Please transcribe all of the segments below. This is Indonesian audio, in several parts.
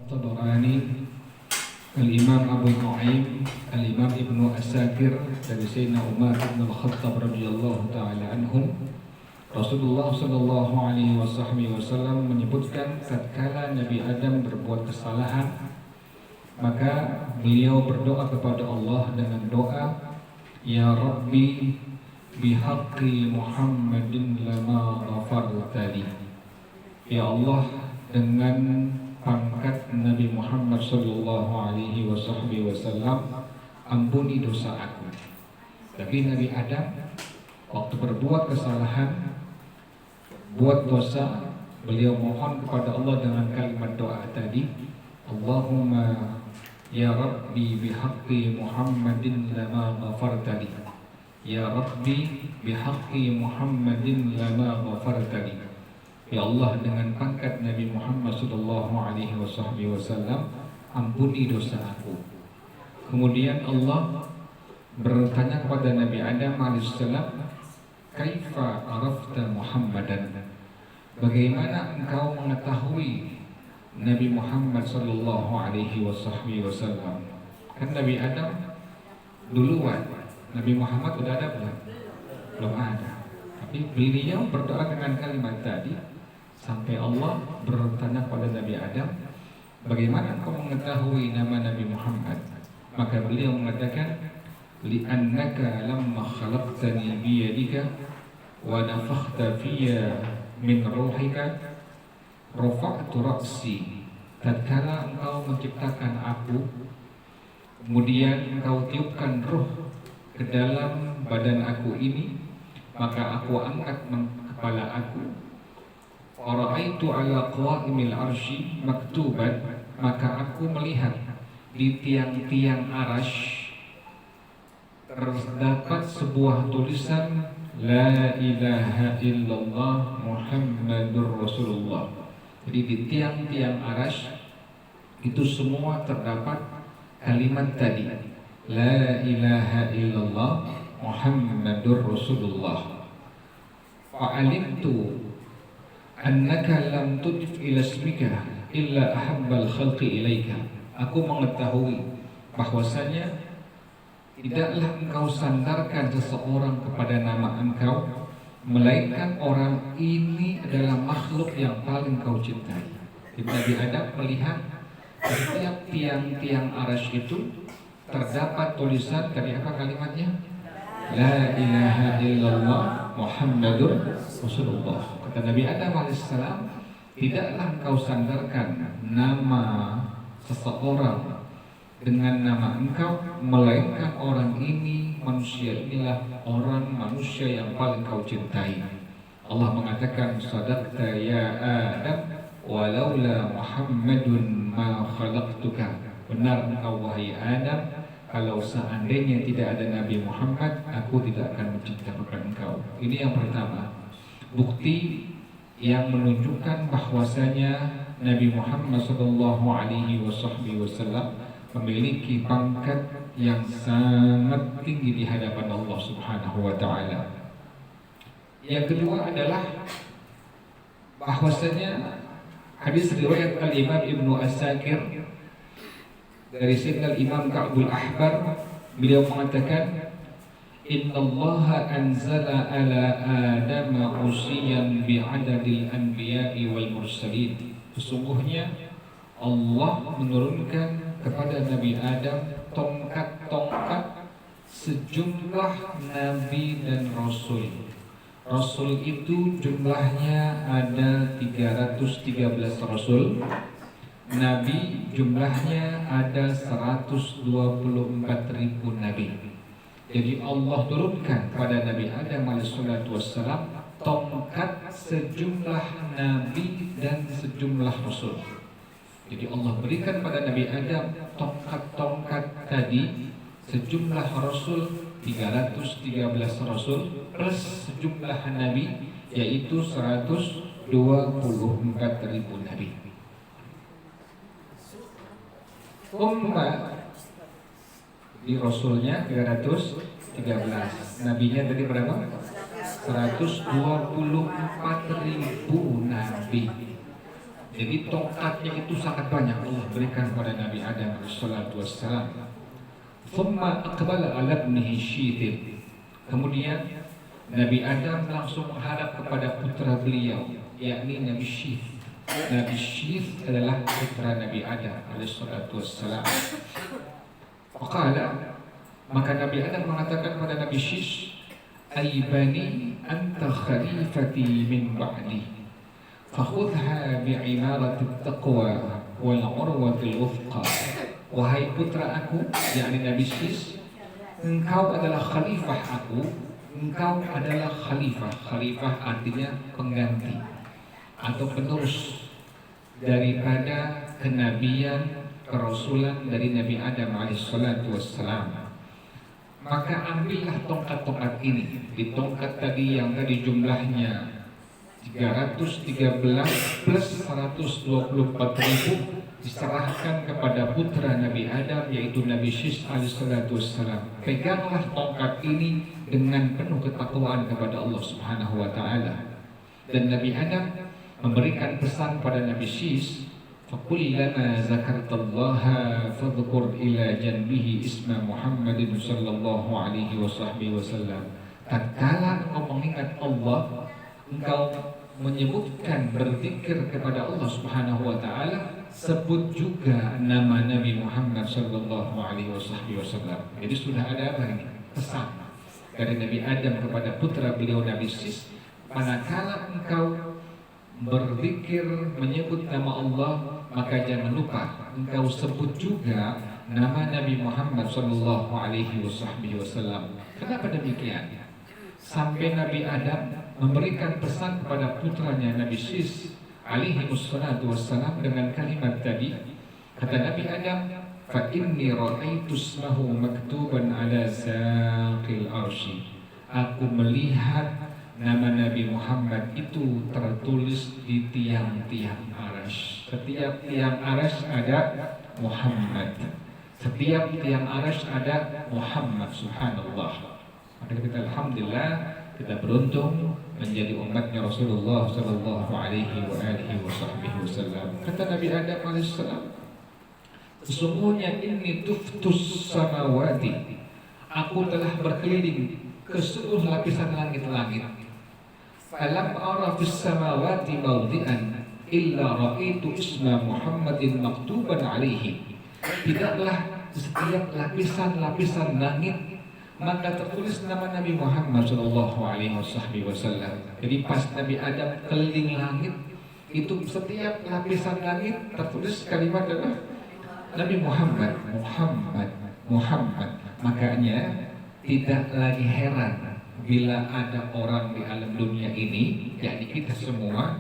At-Tabarani, Al-Imam Abu Nu'aim, Al-Imam Ibnu Asakir dari Sayyidina Umar bin Al-Khattab radhiyallahu ta'ala anhum. Rasulullah sallallahu alaihi wasallam menyebutkan tatkala Nabi Adam berbuat kesalahan, maka beliau berdoa kepada Allah dengan doa, Ya Rabbi bihaqqi Muhammadin lama ghafartali. Ya Allah, dengan pangkat Nabi Muhammad sallallahu alaihi wasallam, ampuni dosa aku. Tapi Nabi Adam waktu berbuat kesalahan, buat dosa, beliau mohon kepada Allah dengan kalimat doa tadi, Allahumma ya Rabbi bihaqqi Muhammadin lama ghafartali. Ya Rabbi bihaqqi Muhammadin lama ghafartali. Ya Allah, dengan pangkat Nabi Muhammad sallallahu alaihi wasallam, ampuni dosa aku. Kemudian Allah bertanya kepada Nabi Adam alaihissalam, Kaifa arafta Muhammadan? Bagaimana engkau mengetahui Nabi Muhammad sallallahu alaihi wasallam? Kan Nabi Adam duluan, Nabi Muhammad sudah ada belum? Belum ada. Tapi beliau berdoa dengan kalimat tadi sampai Allah bertanya kepada Nabi Adam, bagaimana engkau mengetahui nama Nabi Muhammad? Maka beliau mengatakan, li'annaka lamma khalaqtani biyadika wa nafakhta fiyya min ruhika rafa'tu ra'si. Tatkala engkau menciptakan aku, kemudian engkau tiupkan ruh ke dalam badan aku ini, maka aku angkat kepala aku. Qara'aitu ala qawa'imil arsy maktuban, maka aku melihat di tiang-tiang arasy terdapat sebuah tulisan La ilaha illallah Muhammadur Rasulullah. Jadi di tiang-tiang arasy itu semua terdapat kalimat tadi, La ilaha illallah Muhammadur Rasulullah. Fa'alimtu annaka lam tudif ila ismika illa ahabbal khalqi ilaika. Aku mengetahui bahwasanya tidaklah engkau sandarkan seseorang kepada nama engkau, melainkan orang ini adalah makhluk yang paling kau cintai. Nabi Adam melihat setiap tiang-tiang arasy itu terdapat tulisan tadi, apa kalimatnya? La ilaha illallah Muhammadur Rasulullah. Kata Nabi Adam alaihissalam, tidaklah engkau sandarkan nama seseorang dengan nama engkau, melainkan orang ini, manusia inilah manusia yang paling kau cintai. Allah mengatakan, Sadaqta ya Adam walaula Muhammadun ma khalaqtuka. Benar engkau wahai Adam, kalau seandainya tidak ada Nabi Muhammad, aku tidak akan menciptakan engkau. Ini yang pertama, bukti yang menunjukkan bahwasanya Nabi Muhammad sallallahu alaihi wasallam memiliki pangkat yang sangat tinggi di hadapan Allah Subhanahu wa taala. Yang kedua adalah bahwasanya hadis riwayat Al-Imam Ibnu Asakir dari Sayyidina Imam Ka'bul Ahbar, beliau mengatakan, Innallaha anzala ala Adam usiyan bi'adadil anbiya'i wal mursalin. Sesungguhnya Allah menurunkan kepada Nabi Adam tongkat-tongkat sejumlah nabi dan rasul. Rasul itu jumlahnya ada 313 rasul. Nabi jumlahnya ada 124.000 nabi. Jadi Allah turunkan pada Nabi Adam alaihissalam tongkat sejumlah nabi dan sejumlah rasul. Jadi Allah berikan pada Nabi Adam tongkat-tongkat tadi, sejumlah rasul 313 rasul plus sejumlah nabi, yaitu 124.000 nabi. Di rasulnya 313, nabinya tadi berapa? 124.000 nabi. Jadi tongkatnya itu sangat banyak Allah berikan kepada Nabi Adam alaihissalatu wassalam. Thumma aqbala ala ibnihi Syith. Kemudian Nabi Adam langsung menghadap kepada putra beliau, yakni Nabi Syith. Nabi Syith adalah putra Nabi Adam alaihissalatu wassalam. Faqala, maka Nabi Adam mengatakan kepada Nabi Syith, Aibani anta khalifati min ba'di fakhudha bi'imarati taqwa wal urwati al-wuthqa. Wahai putra aku, yakni Nabi Syith, engkau adalah khalifah aku, engkau adalah khalifah. Khalifah artinya pengganti atau penerus daripada kenabian, kerasulan dari Nabi Adam alaihissalatu wassalam. Maka ambillah tongkat-tongkat ini. Di tongkat tadi yang tadi jumlahnya 313 plus 124.000 diserahkan kepada putra Nabi Adam, yaitu Nabi Syith alaihissalatu wassalam. Peganglah tongkat ini dengan penuh ketakwaan kepada Allah subhanahu wa ta'ala. Dan Nabi Adam memberikan pesan pada Nabi Syith, فَقُلَّمَا ذَكَرْتَ اللَّهَ فَذْكُرْ إِلَى جَنْبِهِ إِسْمَ مُحَمَّدٍ صَلَّى اللَّهُ عَلَيْهِ وَسَلَّمَ. Tatkala engkau mengingat Allah, engkau menyebutkan berzikir kepada Allah Subhanahu wa taala, sebut juga nama Nabi Muhammad sallallahu alaihi wasallam. Jadi sudah ada apa ini? Pesan dari Nabi Adam kepada putra beliau Nabi Syith, manakala engkau berzikir menyebut nama Allah, maka jangan lupa engkau sebut juga nama Nabi Muhammad sallallahu alaihi wasallam. Kenapa demikian? Sampai Nabi Adam memberikan pesan kepada putranya Nabi Syith alaihi wassalatu wassalam dengan kalimat tadi. Kata Nabi Adam, fa inni ra'aitu ismahu maktuban ala saqil arsy. Aku melihat nama Nabi Muhammad itu tertulis di tiang-tiang arasy. Setiap tiang arasy ada Muhammad. Setiap tiang arasy ada Muhammad, subhanallah. Maka kita alhamdulillah, kita beruntung menjadi umatnya Rasulullah sallallahu alaihi wasallam. Kata Nabi Adam alaihissalam, sesungguhnya ini tuftus samawati, aku telah berkeliling ke seluruh lapisan langit-langit. Falam ara fis samawati mawdi'an illa ra'aitu isma Muhammadin maktuban alaihi. Tidaklah setiap lapisan-lapisan langit maka tertulis nama Nabi Muhammad sallallahu alaihi wasallam. Jadi pas Nabi Adam keliling langit, itu setiap lapisan langit tertulis kalimat adalah Nabi Muhammad, Muhammad, Muhammad. Makanya tidak lagi heran bila ada orang di alam dunia ini, yakni kita semua,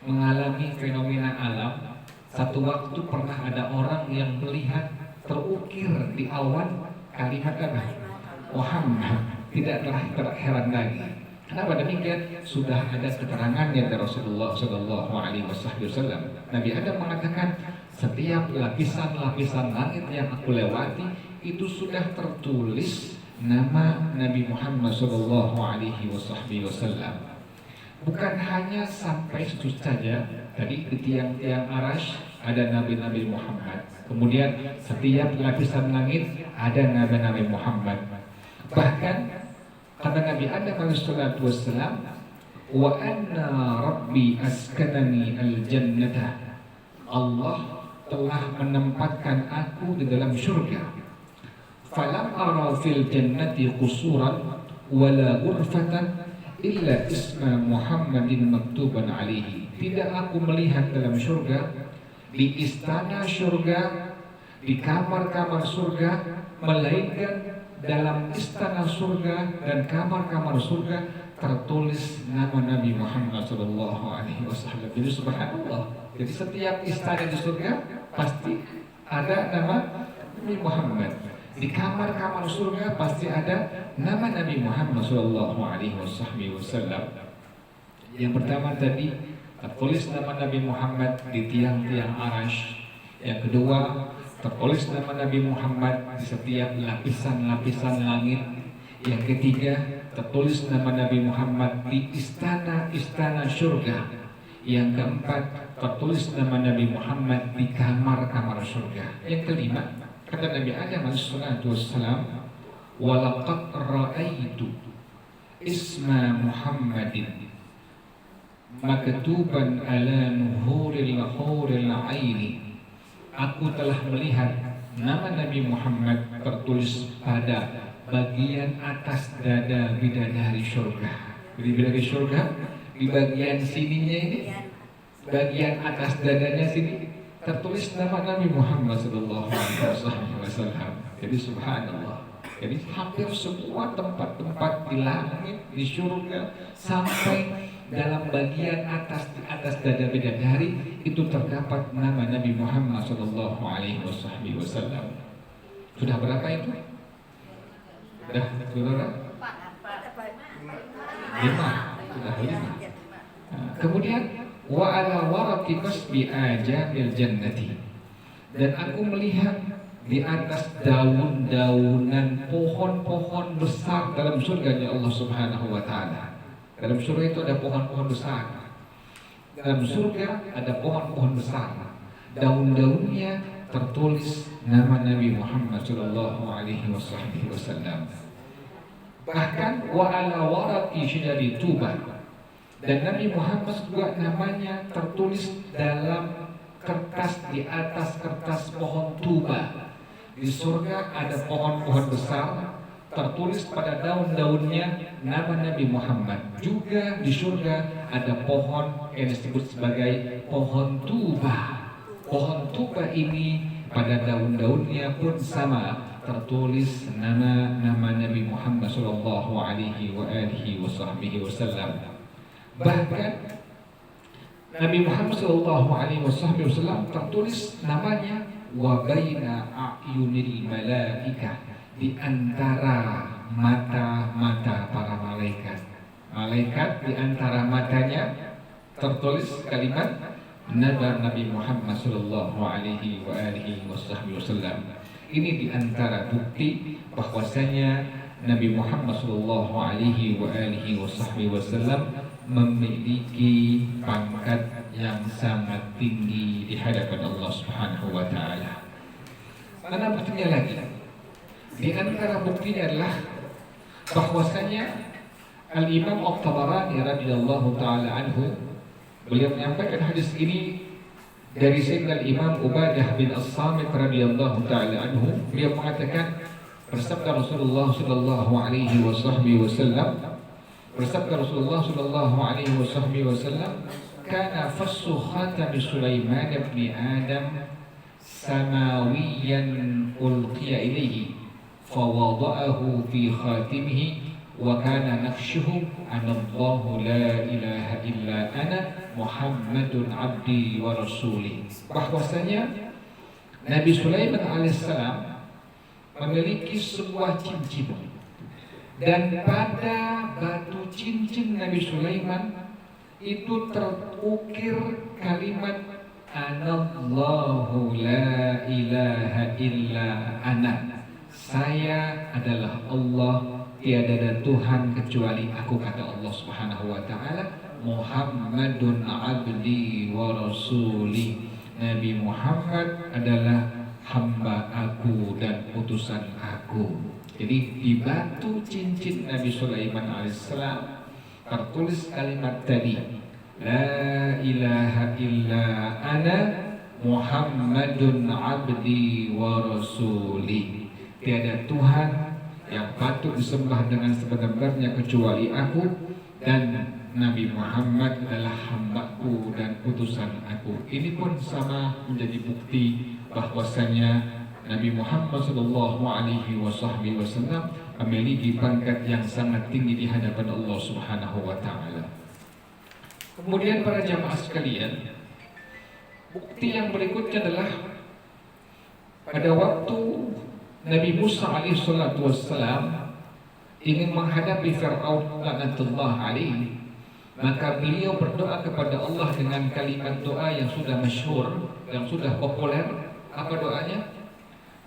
mengalami fenomena alam. Satu waktu pernah ada orang yang melihat terukir di awan kalimat apa? Muhammad. Tidak terheran lagi. Kenapa demikian? Sudah ada keterangannya dari Rasulullah sallallahu alaihi wasallam. Nabi Adam mengatakan, setiap lapisan-lapisan langit yang aku lewati itu sudah tertulis nama Nabi Muhammad sallallahu alaihi wasallam. Bukan hanya sampai situ saja. Tadi di tiang-tiang arasy ada Nabi-Nabi Muhammad. Kemudian setiap lapisan langit ada Nabi-Nabi Muhammad. Bahkan kata Nabi Adam alaihissalatu wassalam, wa anna rabbi askanani al-jannata. Allah telah menempatkan aku di dalam syurga. Falam ara fil jannati qusuran wala ghurfatan illa isma Muhammadin maktuban alaihi. Tidak aku melihat dalam syurga, di istana syurga, di kamar-kamar surga, melainkan dalam istana surga dan kamar-kamar surga tertulis nama Nabi Muhammad sallallahu alaihi wasallam. Jadi subhanallah. Jadi setiap istana di surga pasti ada nama Nabi Muhammad. Di kamar-kamar surga pasti ada nama Nabi Muhammad sallallahu alaihi wasallam. Yang pertama tadi tertulis nama Nabi Muhammad di tiang-tiang arasy. Yang kedua, tertulis nama Nabi Muhammad di setiap lapisan-lapisan langit. Yang ketiga, tertulis nama Nabi Muhammad di istana-istana surga. Yang keempat, tertulis nama Nabi Muhammad di kamar-kamar surga. Yang kelima, kata Nabi Adam alaihissalam, walaqad ra'aitu isma Muhammadin maktuban ala nuhuril huril aini. Aku telah melihat nama Nabi Muhammad tertulis pada bagian atas dada bidadari surga. Jadi bidadari surga di bagian sininya ini, bagian atas dadanya sini tertulis nama Nabi Muhammad sallallahu alaihi wasallam. Jadi subhanallah. Jadi hampir semua tempat-tempat di langit, di surga, sampai dalam bagian atas di atas dada bidadari itu terdapat nama Nabi Muhammad sallallahu alaihi wasallam. Sudah berapa itu? Sudah, saudara? 5. Sudah 5. Kemudian wa ala waraqi kasbi ajamil jannati, dan aku melihat di atas daun-daunan pohon-pohon besar dalam surganya Allah Subhanahu wa taala. Dalam surga itu ada pohon-pohon besar. Dalam surga ada pohon-pohon besar. Daun-daunnya tertulis nama Nabi Muhammad sallallahu alaihi wasallam. Bahkan wa ala waraqi syajari Tuba, dan Nabi Muhammad juga namanya tertulis dalam kertas, di atas kertas pohon tuba. Di surga ada pohon-pohon besar, tertulis pada daun-daunnya nama Nabi Muhammad. Juga di surga ada pohon yang disebut sebagai pohon tuba. Pohon tuba ini pada daun-daunnya pun sama, tertulis nama Nabi Muhammad sallallahu alaihi wasallam. Bahkan Nabi Muhammad SAW tertulis namanya wa baina a'yunil malaikah, di antara mata-mata para malaikat. Malaikat di antara matanya tertulis kalimat nama Nabi Muhammad SAW. Ini di antara bukti bahwasanya Nabi Muhammad SAW memiliki pangkat yang sangat tinggi di hadapan Allah Subhanahu wa taala. Mana buktinya lagi? Di antara buktinya adalah bahwasanya Al-Imam At-Tabarani radhiyallahu taala anhu, beliau menyampaikan hadis ini dari Sayyidina Imam Ubadah bin As-Samit radhiyallahu taala anhu. Beliau mengatakan, bersabda Rasulullah sallallahu alaihi wasallam, bersabda Rasulullah sallallahu alaihi wasallam, kana fassu khatam Sulaiman bin Adam samawiyan ulqiya ilaihi fawada'ahu fi khatimihi wa kana naqshuhu anallahu la ilaha illa ana Muhammadun abdi wa rasuli. Bahwasanya Nabi Sulaiman alaihissalam memiliki sebuah cincin, dan pada batu cincin Nabi Sulaiman itu terukir kalimat anallahu la ilaha illa ana, saya adalah Allah, tiada ada Tuhan kecuali aku, kata Allah Subhanahu wa taala, Muhammadun abdi wa rasuli, Nabi Muhammad adalah hamba aku dan utusan aku. Jadi di batu cincin Nabi Sulaiman alaihissalam tertulis kalimat tadi, la ilaha illa ana Muhammadun abdi wa rasuli, tiada Tuhan yang patut disembah dengan sebenar-benarnya kecuali aku, dan Nabi Muhammad adalah hambaku dan utusan aku. Ini pun sama menjadi bukti bahwasanya Nabi Muhammad sallallahu alaihi wasallam memiliki pangkat yang sangat tinggi di hadapan Allah Subhanahu wa taala. Kemudian para jamaah sekalian, bukti yang berikutnya adalah pada waktu Nabi Musa alaihissalatu wassalam ingin menghadapi Fir'aun laknatullah alaihi, maka beliau berdoa kepada Allah dengan kalimat doa yang sudah masyhur, yang sudah populer. Apa doanya?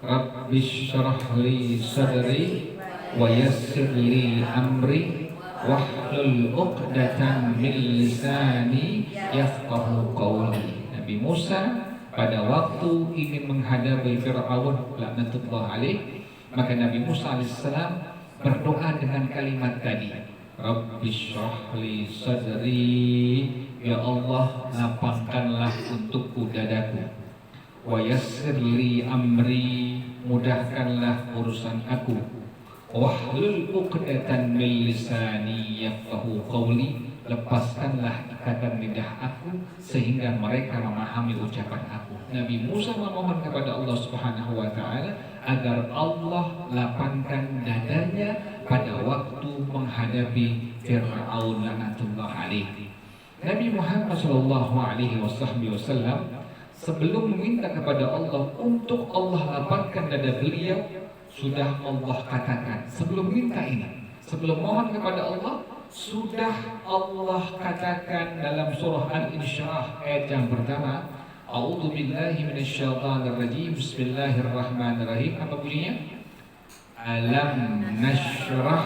Rabbi syrah li sadri wa yassir li amri wahlul 'uqdatam min lisani yafqahu qawli. Nabi Musa pada waktu ingin menghadapi Fir'aun laknatullah alaih, maka Nabi Musa alaihissalam berdoa dengan kalimat tadi, Rabbi shrah li sadri, ya Allah lapangkanlah untukku dadaku, wa yassir li amri, mudahkanlah urusan aku, wahlul 'uqdatan min lisani yafqahu qawli, lepaskanlah ikatan lidah aku sehingga mereka memahami ucapan aku. Nabi Musa memohon kepada Allah Subhanahu wa taala agar Allah lapangkan dadanya pada waktu menghadapi Fir'aun laknatullah alaihi. Nabi Muhammad sallallahu alaihi wasallam sebelum meminta kepada Allah untuk Allah lapangkan dada beliau, sudah Allah katakan sebelum minta ini, sebelum mohon kepada Allah, sudah Allah katakan dalam surah Al-Insyirah ayat yang pertama, A'udzu billahi minasyaitonir rajim, bismillahirrahmanirrahim. Apa bunyinya? Alam nasyrah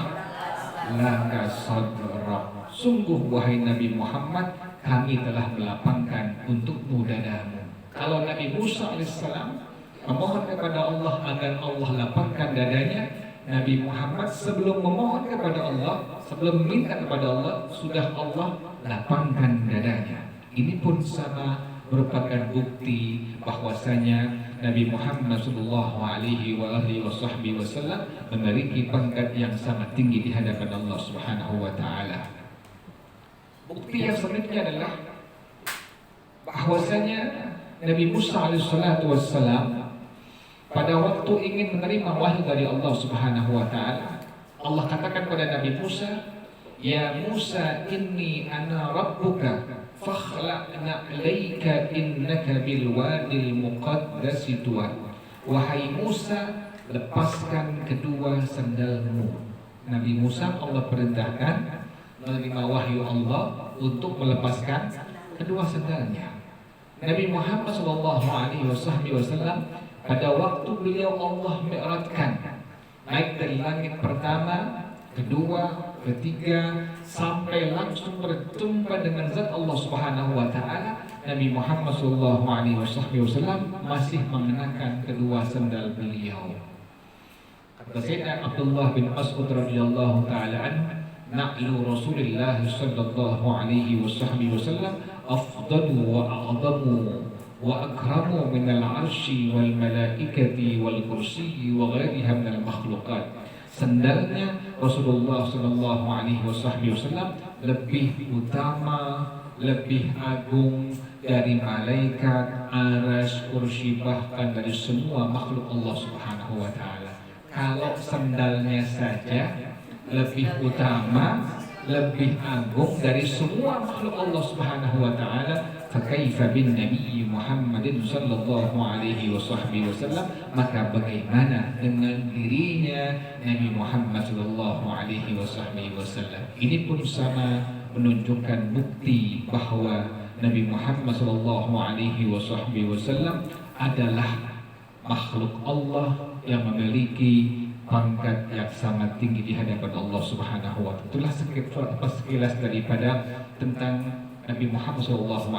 laka sadrak. Sungguh wahai Nabi Muhammad, kami telah melapangkan untukmu dadamu. Kalau Nabi Musa alaihissalam memohon kepada Allah agar Allah lapangkan dadanya, Nabi Muhammad sebelum memohon kepada Allah, sebelum meminta kepada Allah, sudah Allah lapangkan dadanya. Ini pun sama merupakan bukti bahwasanya Nabi Muhammad sallallahu alaihi wasallam memiliki pangkat yang sangat tinggi di hadapan Allah Subhanahu wa taala. Bukti yang selanjutnya adalah bahwasanya Nabi Musa alaihi salatu wassalam pada waktu ingin menerima wahyu dari Allah Subhanahu wa taala, Allah katakan kepada Nabi Musa, "Ya Musa, inni ana rabbuka fakhla'na 'alaika innaka bil wadil muqaddasi tuwa." Wahai Musa, lepaskan kedua sandalmu. Nabi Musa Allah perintahkan menerima wahyu Allah untuk melepaskan kedua sandalnya. Nabi Muhammad sallallahu alaihi wasallam pada waktu beliau Allah mi'rajkan, naik dari langit pertama, kedua, ketiga, sampai langsung berjumpa dengan zat Allah Subhanahu wa taala, Nabi Muhammad sallallahu alaihi wasallam masih mengenakan kedua sandal beliau. Kata Sayyidina Abdullah bin Mas'ud radhiyallahu taala anhu, na'lu Rasulillah sallallahu alaihi wasallam afdalu wa a'zamu wa akramu minal arsy wal malaikati wal kursiyyi wa ghairiha minal makhluqat. Sandalnya Rasulullah sallallahu alaihi wasallam lebih utama, lebih agung dari malaikat, arsy, kursi, bahkan dari semua makhluk Allah Subhanahu wa taala. Kalau sandalnya saja lebih utama, lebih agung dari semua makhluk Allah Subhanahu wa taala, fakaifa bin Nabi Muhammadin sallallahu alaihi wasallam, maka bagaimana dengan dirinya Nabi Muhammad sallallahu alaihi wasallam. Ini pun sama menunjukkan bukti bahwa Nabi Muhammad sallallahu alaihi wasallam adalah makhluk Allah yang memiliki pangkat yang sangat tinggi di hadapan Allah Subhanahu wa taala. Itulah sekilas daripada tentang Nabi Muhammad SAW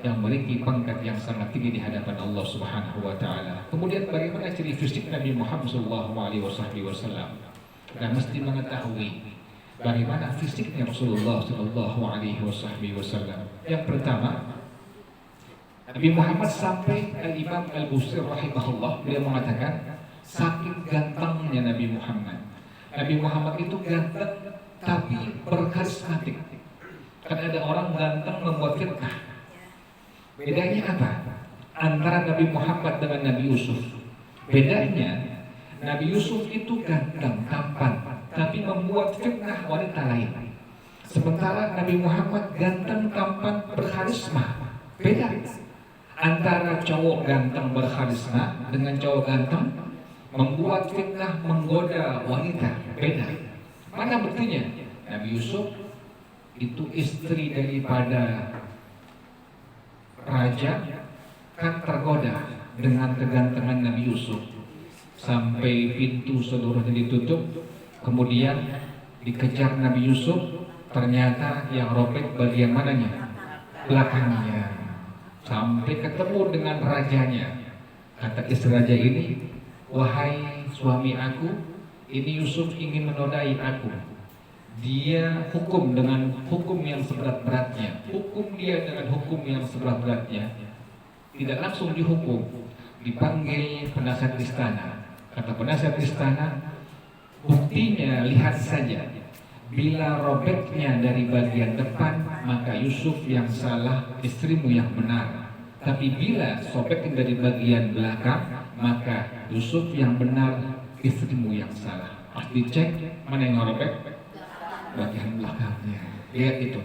yang memiliki pangkat yang sangat tinggi di hadapan Allah Subhanahu wa taala. Kemudian bagaimana ciri fisik Nabi Muhammad SAW? Kita mesti mengetahui bagaimana fisiknya Rasulullah SAW. Yang pertama, Nabi Muhammad sampai Al-Imam Al-Busiri rahimahullah, beliau mengatakan saking gantengnya Nabi Muhammad. Nabi Muhammad itu ganteng tapi berkarismatik. Kan ada orang ganteng membuat fitnah. Bedanya apa? Antara Nabi Muhammad dengan Nabi Yusuf. Bedanya Nabi Yusuf itu ganteng, tampan, tapi membuat fitnah wanita lain. Sementara Nabi Muhammad ganteng, tampan, berkarisma. Beda antara cowok ganteng berkarisma dengan cowok ganteng membuat fitnah, menggoda wanita. Beda. Mana buktinya? Nabi Yusuf itu istri daripada raja, kan tergoda dengan kegantengan Nabi Yusuf sampai pintu seluruhnya ditutup, kemudian dikejar Nabi Yusuf, ternyata yang robek bagian mananya? Belakangnya. Sampai ketemu dengan rajanya. Kata istri raja ini, wahai suami aku, ini Yusuf ingin menodai aku. Dia hukum dengan hukum yang seberat-beratnya. Hukum dia dengan hukum yang seberat-beratnya. Tidak langsung dihukum, dipanggil penasihat istana. Kata penasihat istana, buktinya lihat saja. Bila robeknya dari bagian depan, maka Yusuf yang salah, istrimu yang benar. Tapi bila sobeknya dari bagian belakang, maka Yusuf yang benar, istrimu yang salah. Pas dicek, mana yang robek? Bagian belakangnya. Lihat itu.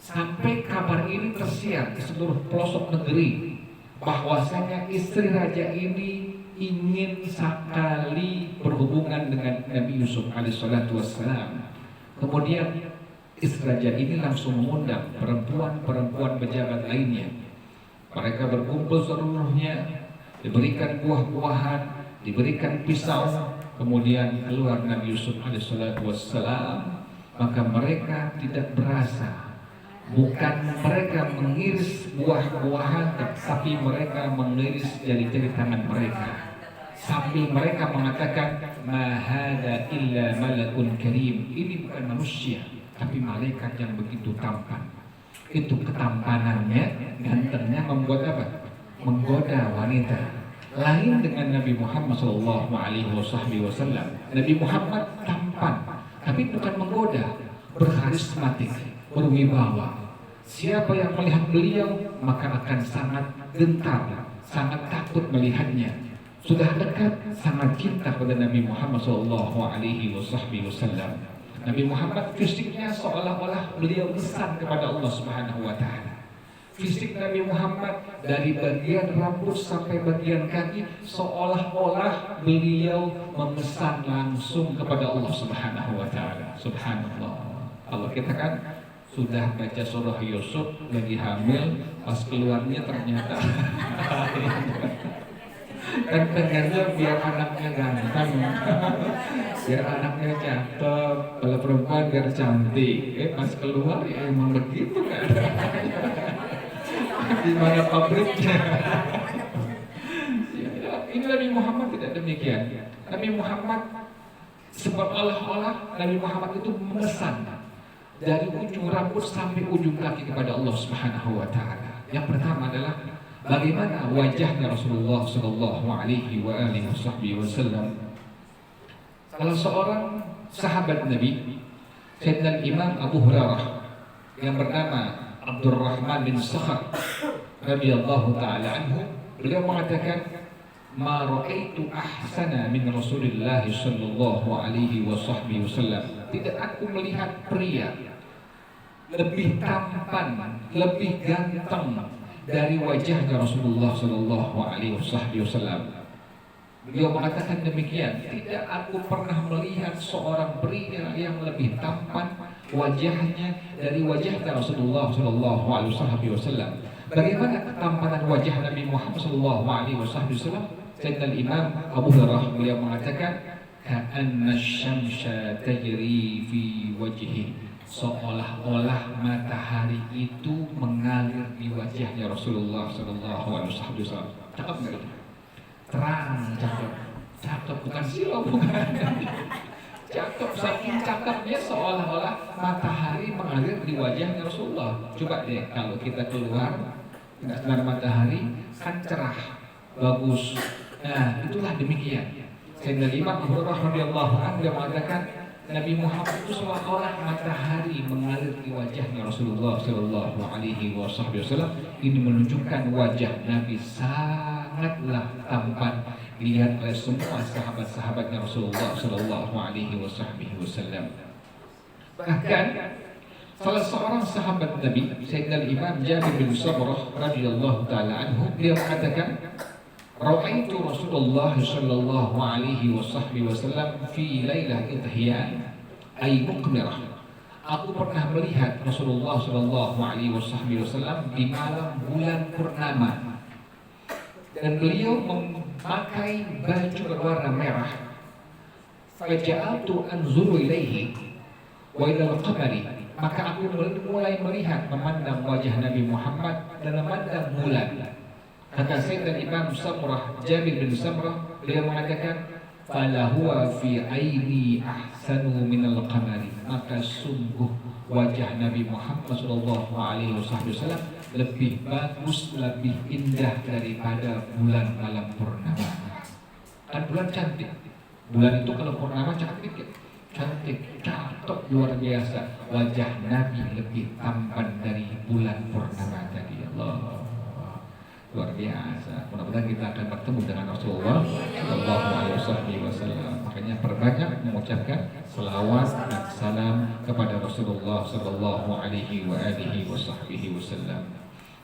Sampai kabar ini tersiar di seluruh pelosok negeri, bahwasanya istri raja ini ingin sekali berhubungan dengan Nabi Yusuf alaihissalatu wassalam. Kemudian istri raja ini langsung mengundang perempuan-perempuan pejabat lainnya. Mereka berkumpul seluruhnya, diberikan buah-buahan, diberikan pisau. Kemudian keluar Nabi Yusuf alaihissalatu wassalam. Maka mereka tidak berasa. Bukan mereka mengiris buah-buahan, tapi mereka mengiris jari-jari tangan mereka. Sambil mereka mengatakan, ma hada illa malakun karim. Ini bukan manusia, tapi malaikat yang begitu tampan. Itu ketampanannya, gantengnya membuat apa? Menggoda wanita. Lain dengan Nabi Muhammad SAW. Nabi Muhammad tampan, tapi bukan menggoda, berkarismatik, berwibawa. Siapa yang melihat beliau maka akan sangat gentar, sangat takut melihatnya. Sudah dekat, sangat cinta pada Nabi Muhammad SAW. Nabi Muhammad fisiknya seolah-olah beliau besar kepada Allah Subhanahu Wa Taala. Fisik Nabi Muhammad dari bagian rambut sampai bagian kaki seolah-olah beliau memesan langsung kepada Allah Subhanahu Wa Taala. Subhanallah. Kalau kita kan sudah baca surah Yusuf lagi hamil, pas keluarnya ternyata kan pengennya biar anaknya ganteng, biar anaknya cakep, kalau perempuan biar cantik. Pas keluar ya emang begitu kan. Di mana pabriknya? Ini Nabi Muhammad tidak demikian. Nabi Muhammad seolah-olah Nabi Muhammad itu memesan dari ujung rambut sampai ujung kaki kepada Allah Subhanahu Wa Taala. Yang pertama adalah bagaimana wajahnya Rasulullah Sallallahu Alaihi Wasallam. Salah seorang sahabat Nabi, Sayyidina Imam Abu Hurairah yang bernama Abdurrahman bin Sakhar radhiyallahu taala anhu, beliau mengatakan, ma ra'aitu ahsana min Rasulillah sallallahu alaihi wasallam. Tidak aku melihat pria lebih tampan, lebih ganteng dari wajahnya Rasulullah sallallahu alaihi wasallam. Beliau mengatakan demikian, tidak aku pernah melihat seorang pria yang lebih tampan wajahnya dari wajahnya Rasulullah sallallahu alaihi wasallam. Bagaimana ketampanan wajah Nabi Muhammad sallallahu alaihi wasallam? Sayyidina Imam Abu Hurairah beliau mengatakan, ka'anna syamsa tajri fi wajhi, seolah-olah matahari itu mengalir di wajahnya Rasulullah sallallahu alaihi wasallam. Cakep enggak itu? Terang, cakep. Cakep bukan silau, bukan. Cakep, saking cakepnya seolah-olah matahari mengalir di wajahnya Rasulullah. Coba deh kalau kita keluar tidak sinar matahari kan cerah, bagus. Nah, itulah demikian. Sayyidina Imam Abu Hurairah radhiyallahu anhu mengatakan Nabi Muhammad itu seolah-olah matahari mengalir di wajahnya Rasulullah sallallahu alaihi wasallam. Ini menunjukkan wajah Nabi sangatlah tampan dilihat oleh semua sahabat-sahabatnya Rasulullah sallallahu alaihi wasallam. Bahkan salah seorang sahabat Nabi, Sayyidina Imam Jabir bin Samurah radhiyallahu taala anhu, dia mengatakan, ra'aitu Rasulullah sallallahu alaihi wasallam fi lailah idhiyan ay muqmirah. Aku pernah melihat Rasulullah sallallahu alaihi wasallam di malam bulan purnama, dan beliau memakai baju berwarna merah. Faja'altu anzuru ilaihi, wa ilal qamari, maka aku mulai melihat memandang wajah Nabi Muhammad dan memandang bulan. Kata Sayyidina Imam Samurah, Jabir bin Samurah, beliau mengatakan, falahuwa fi aini ahsanu minal qamari, maka sungguh wajah Nabi Muhammad sallallahu alaihi wasallam lebih bagus, lebih indah daripada bulan malam purnama. Kan bulan cantik. Bulan itu kalau purnama cantik ya? Cantik, cakep, luar biasa. Wajah Nabi lebih tampan dari bulan purnama tadi. Allah, luar biasa. Mudah-mudahan kita akan bertemu dengan Rasulullah sallallahu alaihi wasallam. Makanya perbanyak mengucapkan selawat dan salam kepada Rasulullah sallallahu alaihi wasallam.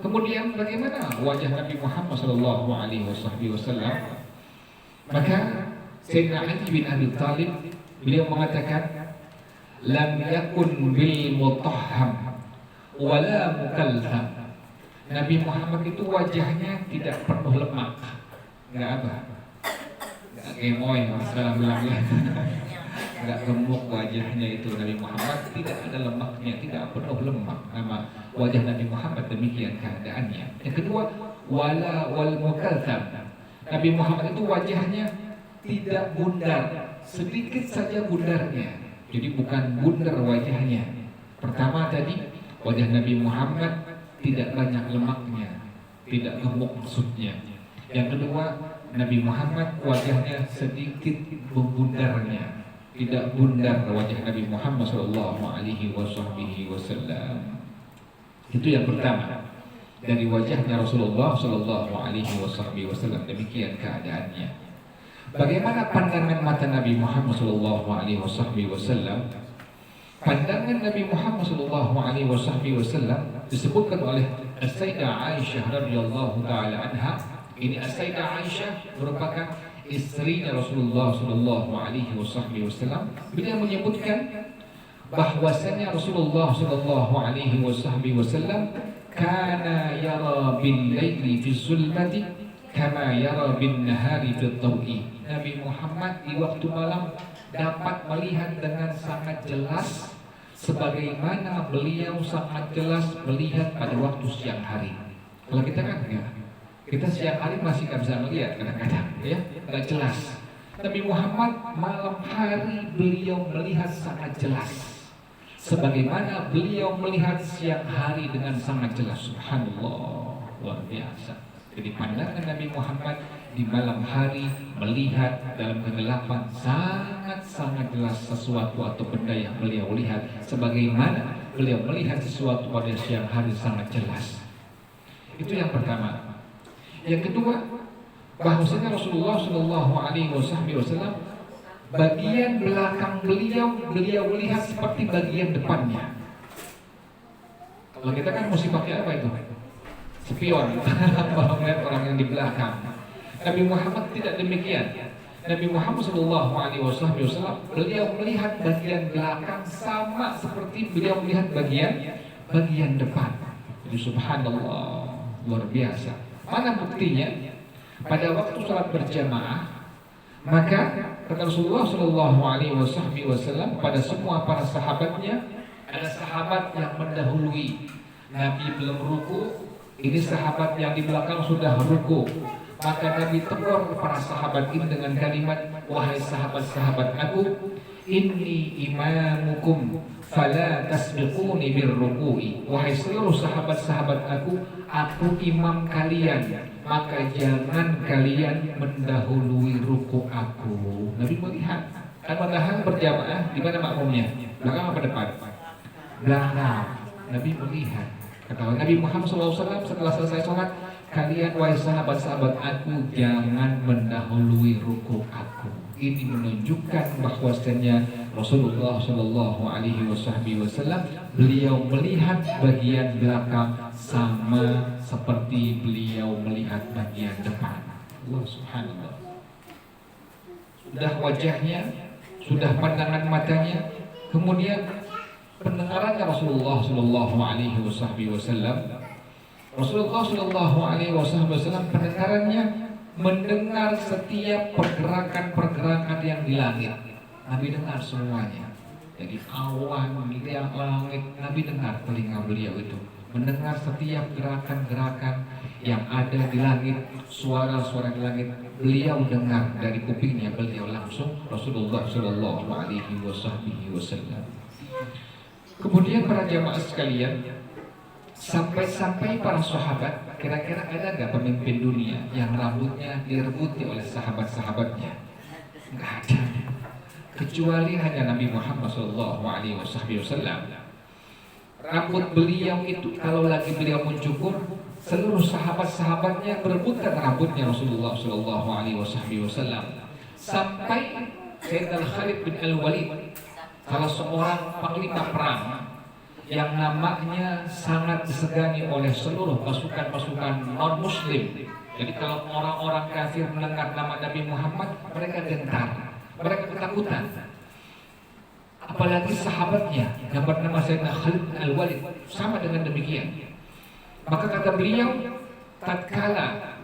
Kemudian bagaimana wajah Nabi Muhammad sallallahu alaihi wasallam? Maka Sayyidina Ali bin Abi Thalib, beliau mengatakan, lam yakun bil mutahham wala mukaltham. Nabi Muhammad itu wajahnya tidak penuh lemak, nggak apa, nggak gemoy sekarang bilangnya, nggak gemuk wajahnya itu. Nabi Muhammad tidak ada lemaknya, tidak penuh lemak. Nama wajah Nabi Muhammad demikian keadaannya. Yang kedua, wala wal mukaltham. Nabi Muhammad itu wajahnya tidak bundar, sedikit saja bundarnya. Jadi bukan bundar wajahnya. Pertama tadi, wajah Nabi Muhammad tidak banyak lemaknya, tidak gemuk maksudnya. Yang kedua, Nabi Muhammad wajahnya sedikit membundarnya, tidak bundar wajah Nabi Muhammad sallallahu alaihi wasallam. Itu yang pertama. Dari wajahnya Rasulullah sallallahu alaihi wasallam, demikian keadaannya. Bagaimana pandangan mata Nabi Muhammad sallallahu alaihi wasallam? Pandangan Nabi Muhammad sallallahu alaihi wasallam disebutkan oleh As-Sayyidah Aisyah radhiyallahu taala anha. Ini As-Sayyidah Aisyah merupakan istrinya Rasulullah sallallahu alaihi wasallam. Beliau menyebutkan bahwasanya Rasulullah sallallahu alaihi wasallam kana yara bil laili fi zulmati kama yara bin nahari fi dhawi. Nabi Muhammad di waktu malam dapat melihat dengan sangat jelas sebagaimana beliau sangat jelas melihat pada waktu siang hari. Kalau kita kan enggak, kita siang hari masih nggak bisa melihat kadang-kadang, ya nggak jelas. Nabi Muhammad malam hari beliau melihat sangat jelas sebagaimana beliau melihat siang hari dengan sangat jelas. Subhanallah, luar biasa. Jadi pandangan Nabi Muhammad di malam hari melihat dalam kegelapan sangat-sangat jelas sesuatu atau benda yang beliau lihat, sebagaimana beliau melihat sesuatu pada siang hari sangat jelas. Itu yang pertama. Yang kedua, bahwasanya Rasulullah Shallallahu Alaihi Wasallam bagian belakang beliau lihat seperti bagian depannya. Kalau kita kan mesti pakai apa itu? Spion kalau melihat orang yang di belakang. Nabi Muhammad tidak demikian. Nabi Muhammad sallallahu alaihi wasallam beliau melihat bagian belakang sama seperti beliau melihat bagian depan. Jadi subhanallah, luar biasa. Mana buktinya? Pada waktu salat berjamaah, maka kata Rasulullah sallallahu alaihi wasallam pada semua para sahabatnya, ada sahabat yang mendahului Nabi belum ruku. Ini sahabat yang di belakang sudah ruku. Maka Nabi tegur para sahabat ini dengan kalimat, wahai sahabat-sahabat aku, inni imamukum fala tasbiquni birruku'i. Wahai seluruh sahabat-sahabat aku imam kalian, maka jangan kalian mendahului ruku aku. Nabi melihat, kan padahal berjamaah di mana makmumnya? Belakang apa depan? Belakang. Nabi melihat. Kata Nabi Muhammad SAW setelah selesai sholat, kalian wahai sahabat-sahabat aku jangan mendahului ruku aku. Ini menunjukkan bahwasanya Rasulullah Shallallahu Alaihi Wasallam beliau melihat bagian belakang sama seperti beliau melihat bagian depan. Allah Subhanallah. Sudah wajahnya, sudah pandangan matanya, kemudian pendengarannya Rasulullah Shallallahu Alaihi Wasallam. Rasulullah Shallallahu Alaihi Wasallam pendengarannya mendengar setiap pergerakan-pergerakan yang di langit. Nabi dengar semuanya. Jadi awan, yang langit, Nabi dengar telinga beliau itu, mendengar setiap gerakan-gerakan yang ada di langit, suara-suara di langit, beliau dengar dari kupingnya beliau langsung Rasulullah Shallallahu Alaihi Wasallam. Kemudian para jamaah sekalian, sampai-sampai para sahabat, kira-kira ada nggak pemimpin dunia yang rambutnya direbuti oleh sahabat-sahabatnya? Nggak ada, kecuali hanya Nabi Muhammad SAW. Rambut beliau itu kalau lagi beliau mencukur, seluruh sahabat-sahabatnya berebutkan rambutnya Rasulullah SAW. Sampai Sayyidina Khalid bin Al-Walid, salah seorang panglima perang yang namanya sangat disegani oleh seluruh pasukan-pasukan non-muslim. Jadi kalau orang-orang kafir mendengar nama Nabi Muhammad, mereka gentar, mereka ketakutan. Apalagi sahabatnya yang bernama Sayyidina Khalid bin Al-Walid sama dengan demikian. Maka kata beliau, tatkala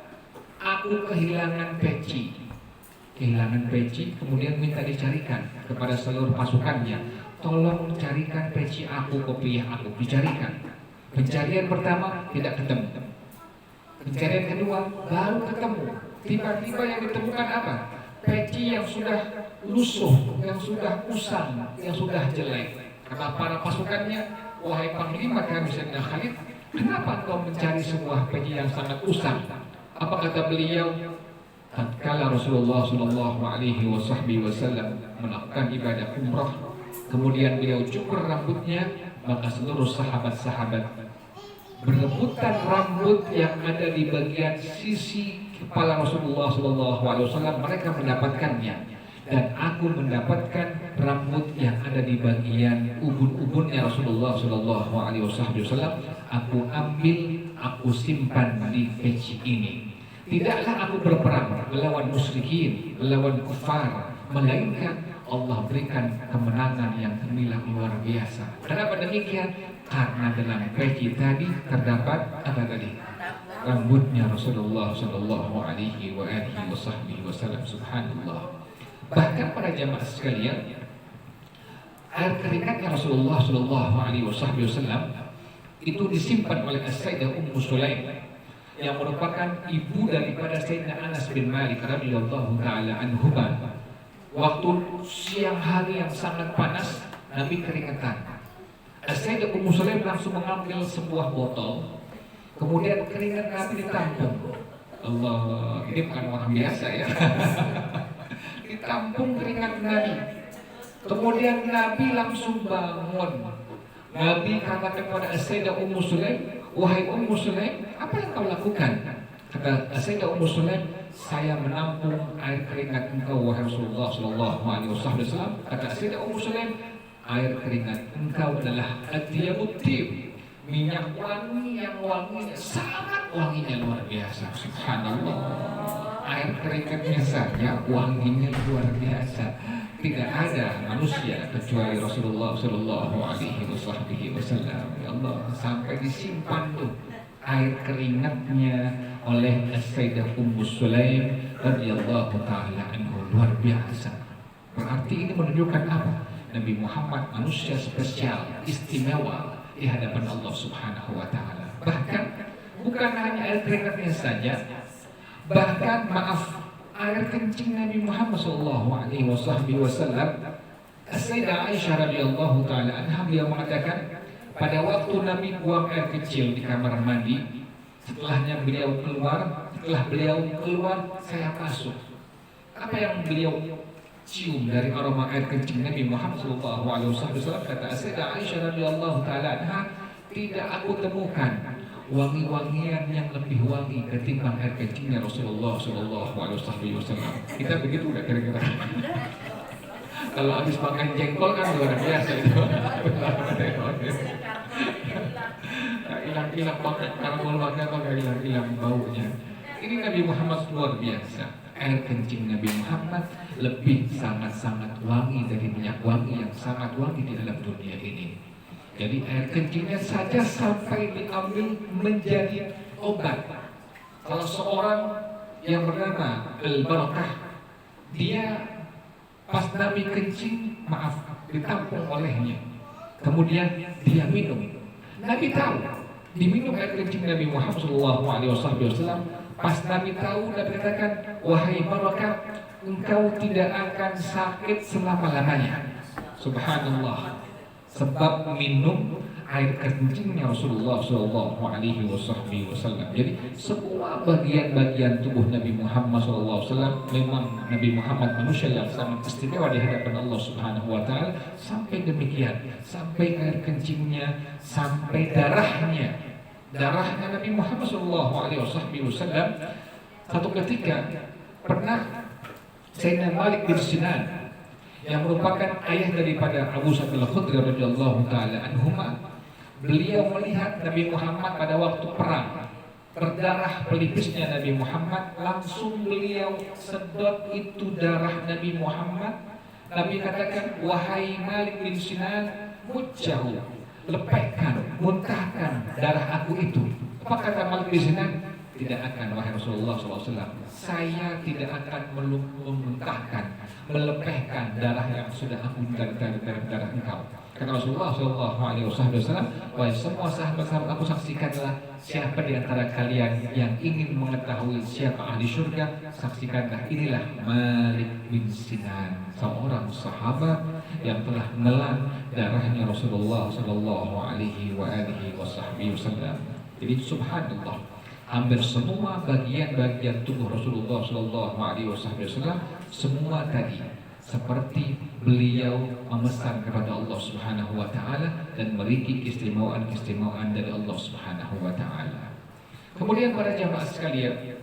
aku kehilangan peci, kemudian minta dicarikan kepada seluruh pasukannya, tolong carikan peci aku, kopiah aku, dicarikan. Pencarian pertama tidak ketemu, pencarian kedua baru ketemu. Tiba-tiba yang ditemukan apa? Peci yang sudah lusuh, yang sudah usang, yang sudah jelek. Kata para pasukannya, wahai panglima kami Sayyidina Khalid, kenapa kau mencari sebuah peci yang sangat usang? Apa kata beliau? Tatkala Rasulullah Shallallahu Alaihi Wasallam melakukan ibadah umrah, kemudian beliau cukur rambutnya, maka seluruh sahabat-sahabat berebutan rambut yang ada di bagian sisi kepala Rasulullah SAW. Mereka mendapatkannya, dan aku mendapatkan rambut yang ada di bagian ubun-ubunnya Rasulullah SAW. Aku ambil, aku simpan di peci ini. Tidaklah aku berperang melawan musyrikin, melawan kufar, melainkan Allah berikan kemenangan yang gemilang luar biasa. Kenapa demikian? Karena dalam peci tadi terdapat apa tadi? Rambutnya Rasulullah Shallallahu Alaihi Wasallam. Subhanallah. Bahkan para jamaah sekalian, air keringatnya Rasulullah Shallallahu Alaihi Wasallam itu disimpan oleh Sayyidah Ummu Sulaim, yang merupakan ibu daripada Sayyidina Anas bin Malik radhiyallahu taala anhuma. Waktu siang hari yang sangat panas, Nabi keringetan. Sayyidah Ummu Sulaim langsung mengambil sebuah botol, kemudian keringat Nabi ditampung. Allah, ini bukan orang biasa ya. Ditampung keringat Nabi. Kemudian Nabi langsung bangun. Nabi kata kepada Sayyidah Ummu Sulaim, wahai Ummu Sulaim, apa yang kau lakukan? Kata Sayyidah Ummu Sulaim, saya menampung air keringat engkau wahai Rasulullah Shallallahu Alaihi Wasallam. Kata Sayyidah Ummu Sulaim, air keringat engkau adalah atyabut tib, minyak wangi yang wanginya sangat wanginya luar biasa. Subhanallah, air keringatnya saja wanginya luar biasa. Tidak ada manusia kecuali Rasulullah Shallallahu Alaihi Wasallam. Ya Allah, sampai disimpan tuh air keringatnya oleh Sayyidah Ummu Sulaim radhiyallahu taala anha, luar biasa. Berarti ini menunjukkan apa? Nabi Muhammad manusia spesial, istimewa di hadapan Allah Subhanahu wa taala. Bahkan bukan hanya air keringatnya saja, bahkan air kencing Nabi Muhammad sallallahu alaihi wasallam. Sayyidah Aisyah radhiyallahu taala anha beliau mengatakan, pada waktu Nabi buang air kecil di kamar mandi, setelah beliau keluar, saya masuk. Apa yang beliau cium dari aroma air kencing Nabi Muhammad sallallahu alaihi wasallam? Kata Sayyidah Aisyah radhiyallahu taala anha, tidak aku temukan wangi-wangian yang lebih wangi ketimbang air kencingnya Rasulullah sallallahu alaihi wasallam. Kita begitu enggak kira-kira? Kalau habis makan jengkol kan luar biasa itu. Hilang-hilang banget karena makan kok hilang-hilang baunya. Ini Nabi Muhammad luar biasa. Air kencing Nabi Muhammad lebih sangat-sangat wangi dari minyak wangi yang sangat wangi di dalam dunia ini. Jadi air kencingnya saja sampai diambil menjadi obat. Kalau seorang yang bernama Al-Barakah, dia Pas Nabi kencing, maaf, ditampung olehnya. Kemudian dia minum. Nabi tahu diminum air kencing Nabi Muhammad SAW. Pas Nabi tahu, Nabi katakan, wahai Barakah, engkau tidak akan sakit selama-lamanya. Subhanallah, sebab minum air kencingnya Rasulullah SAW. Jadi semua bagian-bagian tubuh Nabi Muhammad SAW, memang Nabi Muhammad manusia yang sangat istimewa di hadapan Allah Subhanahu Wa Taala. Sampai demikian, sampai air kencingnya, sampai darahnya Nabi Muhammad SAW. Satu ketika pernah Sayyidina Malik bin Sinan yang merupakan ayah daripada Abu Sa'id Al-Khudri radhiyallahu taala anhuma, beliau melihat Nabi Muhammad pada waktu perang, berdarah pelipisnya Nabi Muhammad, langsung beliau sedot itu darah Nabi Muhammad. Nabi katakan, wahai Malik bin Sinan, mujjahu, lepaskan, muntahkan darah aku itu. Apa kata Malik bin Sinan? Tidak akan, wahai Rasulullah SAW, saya tidak akan memuntahkan, melepehkan darah yang sudah aku dari darah engkau. Kata Rasulullah SAW, wahai semua sahabat-sahabat aku, saksikanlah siapa di antara kalian yang ingin mengetahui siapa ahli surga, saksikanlah, inilah Malik bin Sinan, seorang sahabat yang telah menelan darahnya Rasulullah SAW. Jadi subhanallah, hampir semua bagian-bagian tubuh Rasulullah SAW semua tadi seperti beliau memesan kepada Allah Subhanahu Wa Taala dan memiliki keistimewaan dari Allah Subhanahu Wa Taala. Kemudian para jamaah sekalian,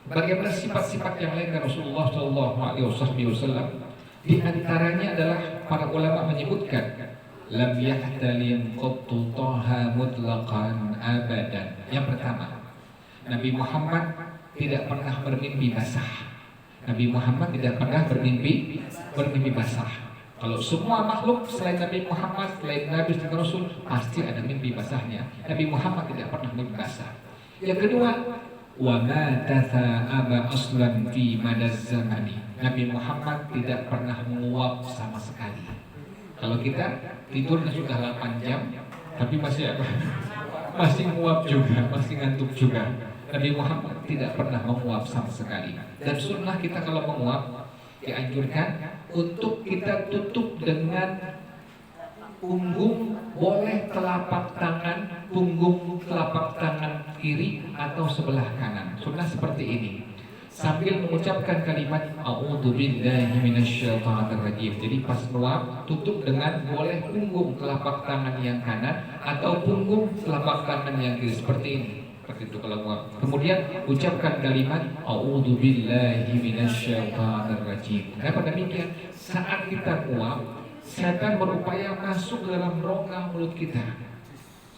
bagaimana sifat-sifat yang lain dari Rasulullah SAW? Di antaranya adalah para ulama menyebutkan, lam yahtalim qattu taha mutlaqan abadan. Yang pertama, Nabi Muhammad tidak pernah bermimpi basah. Nabi Muhammad tidak pernah bermimpi basah. Kalau semua makhluk selain Nabi Muhammad, selain Nabi dan Rasul, pasti ada mimpi basahnya. Nabi Muhammad tidak pernah mimpi basah. Yang kedua, wa ma tatha'aba aslan fi madaz zamani. Nabi Muhammad tidak pernah menguap sama sekali. Kalau kita tidurnya sudah 8 jam, tapi masih menguap juga, masih ngantuk juga. Nabi Muhammad tidak pernah menguap sama sekali. Dan sunnah kita kalau menguap dianjurkan untuk kita tutup dengan punggung, boleh telapak tangan, punggung telapak tangan kiri atau sebelah kanan. Sunnah seperti ini, sambil mengucapkan kalimat a'udzubillahi minasyaitonirrajim. Jadi pas menguap tutup dengan boleh punggung telapak tangan yang kanan atau punggung telapak tangan yang kiri, seperti ini. Seperti itu kalau menguap. Kemudian ucapkan kalimat a'udzubillahi minasyaitonirrajim. Kenapa demikian? Saat kita menguap, setan berupaya masuk dalam rongga mulut kita.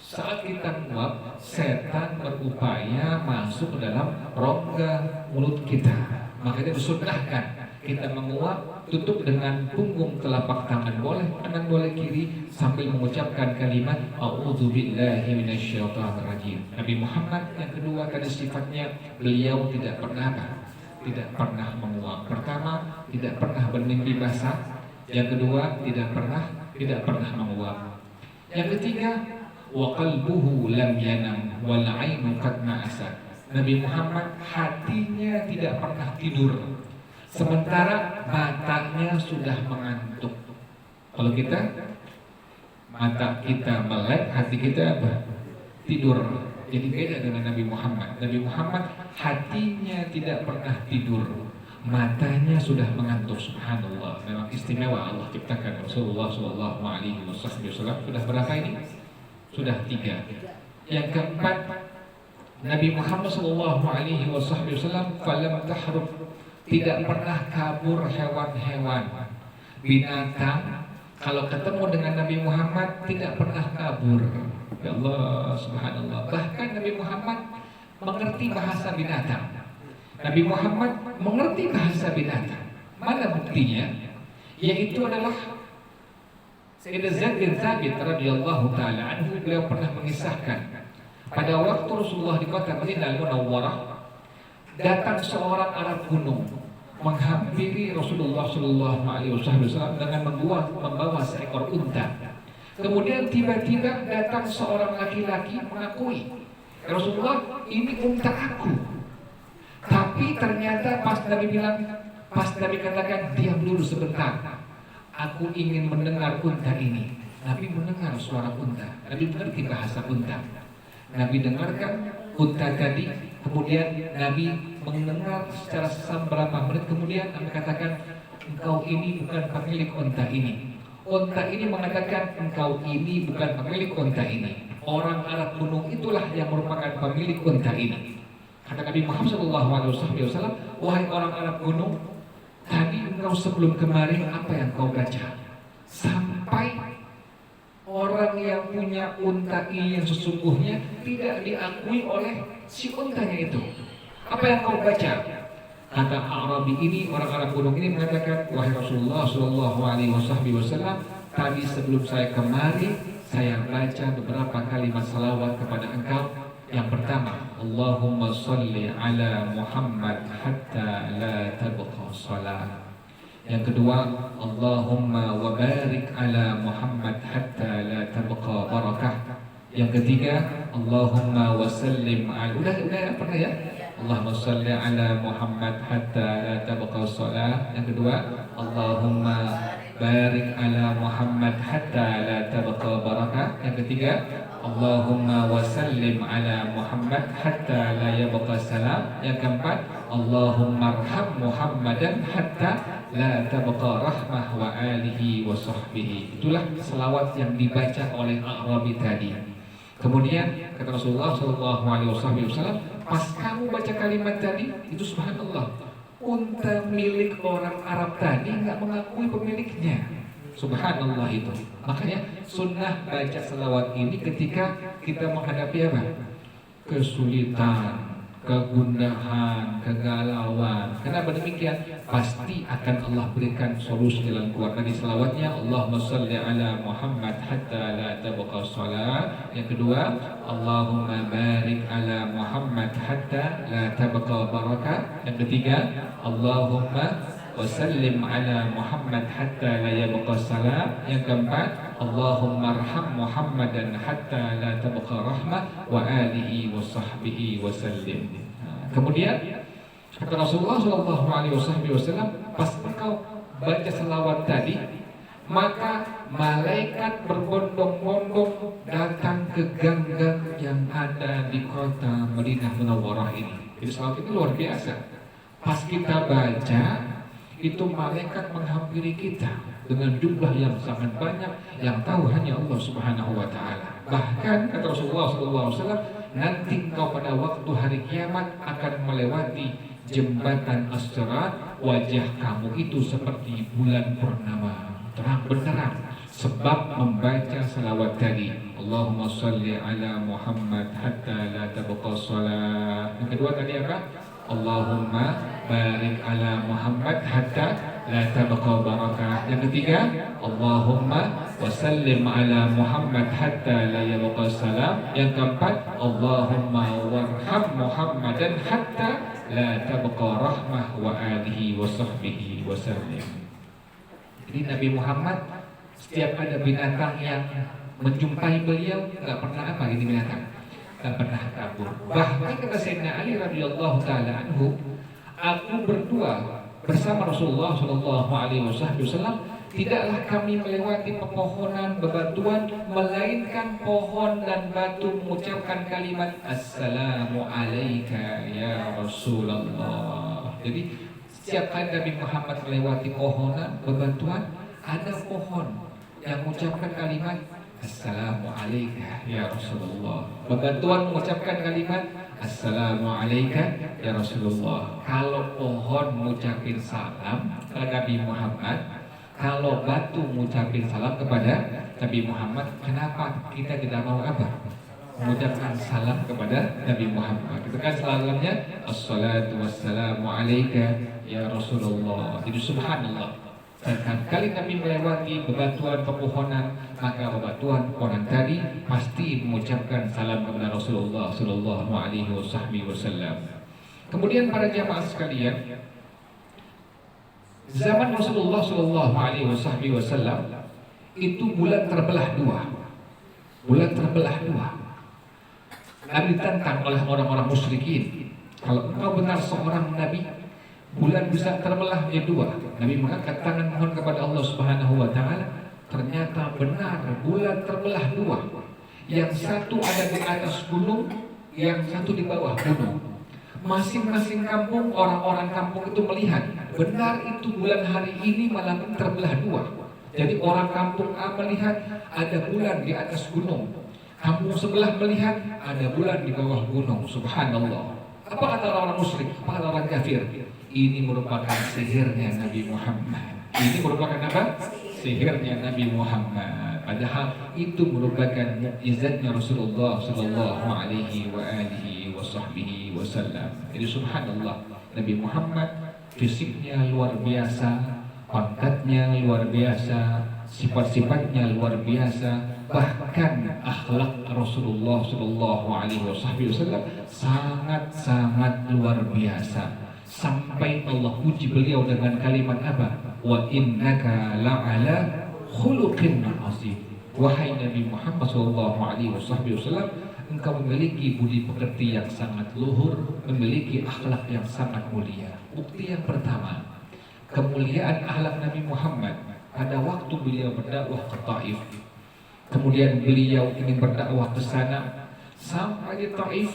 Saat kita menguap, setan berupaya masuk ke dalam rongga mulut kita. Makanya disunnahkan kita menguap tutup dengan punggung telapak tangan boleh, kanan boleh, kiri, sambil mengucapkan kalimat a'udzubillahi minasyaitonirrajim. Nabi Muhammad yang kedua tadi sifatnya, beliau tidak pernah menguap. Pertama, tidak pernah bermimpi basah. Yang kedua, tidak pernah menguap. Yang ketiga, wa qalbuhu lam yanam wal 'ainu qad ma'asat. Nabi Muhammad hatinya tidak pernah tidur, sementara matanya sudah mengantuk. Kalau kita, mata kita melek, hati kita apa? Tidur. Jadi beda dengan Nabi Muhammad. Nabi Muhammad hatinya tidak pernah tidur, matanya sudah mengantuk. Subhanallah, memang istimewa Allah ciptakan Rasulullah SAW. Sudah berapa ini? Sudah 3. Yang keempat, Nabi Muhammad SAW falam tahruf, tidak pernah kabur hewan-hewan, binatang. Kalau ketemu dengan Nabi Muhammad tidak pernah kabur. Ya Allah, subhanallah. Bahkan Nabi Muhammad mengerti bahasa binatang. Nabi Muhammad mengerti bahasa binatang. Mana buktinya? Yaitu adalah Sayyidina Zaid bin Thabit radhiyallahu taala anhu, beliau pernah mengisahkan pada waktu Rasulullah di kota Madinah Al-Munawwarah, datang seorang anak gunung menghampiri Rasulullah Shallallahu Alaihi Wasallam dengan membawa seekor unta. Kemudian tiba-tiba datang seorang laki-laki mengakui, Rasulullah, ini unta aku. Tapi ternyata pas Nabi katakan, diam dulu sebentar, aku ingin mendengar unta ini. Nabi mendengar suara unta, Nabi mengerti bahasa unta. Nabi dengarkan unta tadi, kemudian Nabi mendengar secara beberapa menit kemudian Nabi katakan, engkau ini bukan pemilik unta ini. Unta ini mengatakan, engkau ini bukan pemilik unta ini. Orang Arab gunung itulah yang merupakan pemilik unta ini. Kata Nabi Muhammad SAW, wahai orang Arab gunung, tadi engkau sebelum kemarin apa yang kau baca? Sampai orang yang punya unta ini yang sesungguhnya tidak diakui oleh si untanya itu. Apa yang kau baca? Kata Arabi ini, orang Arab gunung ini mengatakan, wahai Rasulullah Shallallahu Alaihi Wasallam, tadi sebelum saya kemari, saya baca beberapa kalimat salawat kepada engkau. Yang pertama, Allahumma salli ala Muhammad hatta la tabqa salat. Yang kedua, Allahumma wa barik ala Muhammad hatta la tabqa barakah. Yang ketiga, Allahumma wa sallim ala, udah pernah ya? Allahumma salli ala Muhammad hatta la tabqa salat. Yang kedua, Allahumma barik ala Muhammad hatta la tabqa barakah. Yang ketiga, Allahumma wa sallim ala Muhammad hatta la yabqa salam. Yang keempat, Allahumma arham Muhammadan hatta la tabqa rahmah wa alihi wa sahbihi. Itulah selawat yang dibaca oleh Arabi tadi. Kemudian kata Rasulullah Shallallahu Alaihi Wasallam, pas kamu baca kalimat tadi, itu subhanallah, unta milik orang Arab tadi nggak mengakui pemiliknya. Subhanallah itu. Makanya sunnah baca selawat ini ketika kita menghadapi apa? Kesulitan, kegundahan, kegalauan. Kenapa demikian? Pasti akan Allah berikan solusi dalam keluar. Tadi selawatnya, Allahumma salli ala Muhammad hatta la tabqa salat. Yang kedua, Allahumma barik ala Muhammad hatta la tabqa barakah. Yang ketiga, Allahumma wasallim ala Muhammad hatta la yabqa salam. Yang keempat, Allahumma arham Muhammadan hatta la tabqa rahmah wa alihi wa sahbihi wa sallim. Kemudian kata Rasulullah Shallallahu Alaihi Wasallam, pas engkau baca selawat tadi, maka malaikat berbondong-bondong datang ke gang-gang yang ada di kota Madinah Munawwarah ini. Jadi selawat itu luar biasa. Pas kita baca, itu malaikat menghampiri kita dengan jumlah yang sangat banyak, yang tahu hanya Allah Subhanahu wa Ta'ala. Bahkan kata Rasulullah SAW, nanti engkau pada waktu hari kiamat akan melewati jembatan As-Sirat, wajah kamu itu seperti bulan purnama, terang benderang, sebab membaca salawat tadi, Allahumma salli ala Muhammad hatta la tabqa salat. Yang kedua tadi apa? Allahumma barik ala Muhammad hatta la tabqa barakah. Yang ketiga, Allahumma wasallim ala Muhammad hatta la yabqa salam. Yang keempat, Allahumma warham Muhammadan hatta la tabqa rahmah wa alihi wa sahbihi wa sallim. Jadi Nabi Muhammad, setiap ada binatang yang menjumpai beliau, nggak pernah apa ini binatang, nggak pernah kabur. Bahkan kata Sayyidina Ali radhiyallahu taala anhu, aku berdua bersama Rasulullah Shallallahu Alaihi Wasallam, tidaklah kami melewati pepohonan bebatuan, melainkan pohon dan batu mengucapkan kalimat Assalamu alayka ya Rasulullah. Jadi setiap kali Nabi Muhammad melewati pohonan bebatuan, ada pohon yang mengucapkan kalimat Assalamu alayka ya Rasulullah. Bebatuan mengucapkan kalimat Assalamu alayka ya Rasulullah. Kalau pohon mengucapin salam kepada Nabi Muhammad, kalau batu mengucapin salam kepada Nabi Muhammad, kenapa kita tidak mau apa? Mengucapkan salam kepada Nabi Muhammad. Itu kan salamnya Assalatu wassalamu alayka ya Rasulullah. Jadi subhanallah, setiap kali kami melewati bebatuan pepohonan, maka bebatuan pepohonan tadi pasti mengucapkan salam kepada Rasulullah Sallallahu Alaihi Wasallam. Kemudian para jamaah sekalian, Zaman Rasulullah Shallallahu Alaihi Wasallam itu bulan terbelah dua. Bulan terbelah dua. Nabi ditantang oleh orang-orang musyrikin. Kalau engkau benar seorang nabi, bulan bisa terbelah menjadi dua. Nabi mengangkat tangan mohon kepada Allah Subhanahu Wa Taala. Ternyata benar bulan terbelah dua. Yang satu ada di atas gunung, yang satu di bawah gunung. Masing-masing kampung, orang-orang kampung itu melihat benar itu bulan hari ini malam ini terbelah dua. Jadi orang kampung A melihat ada bulan di atas gunung, kampung sebelah melihat ada bulan di bawah gunung. Subhanallah. Apa kata orang musyrik? Apa kata orang kafir? Ini merupakan sihirnya Nabi Muhammad. Ini merupakan apa? Sihirnya Nabi Muhammad. Padahal itu merupakan mukjizatnya Rasulullah Sallallahu Alaihi Wasallam. Jadi subhanallah, Nabi Muhammad fisiknya luar biasa, pangkatnya luar biasa, sifat-sifatnya luar biasa, bahkan akhlak Rasulullah Sallallahu Alaihi Wasallam sangat-sangat luar biasa. Sampai Allah puji beliau dengan kalimat apa? Wa innaka la'ala khuluqin azim. Wahai Nabi Muhammad Sallallahu Alaihi Wasallam, engkau memiliki budi pekerti yang sangat luhur, memiliki akhlak yang sangat mulia. Bukti yang pertama, kemuliaan akhlak Nabi Muhammad pada waktu beliau berdakwah ke Taif. Kemudian beliau ingin berdakwah ke sana, sampai di Taif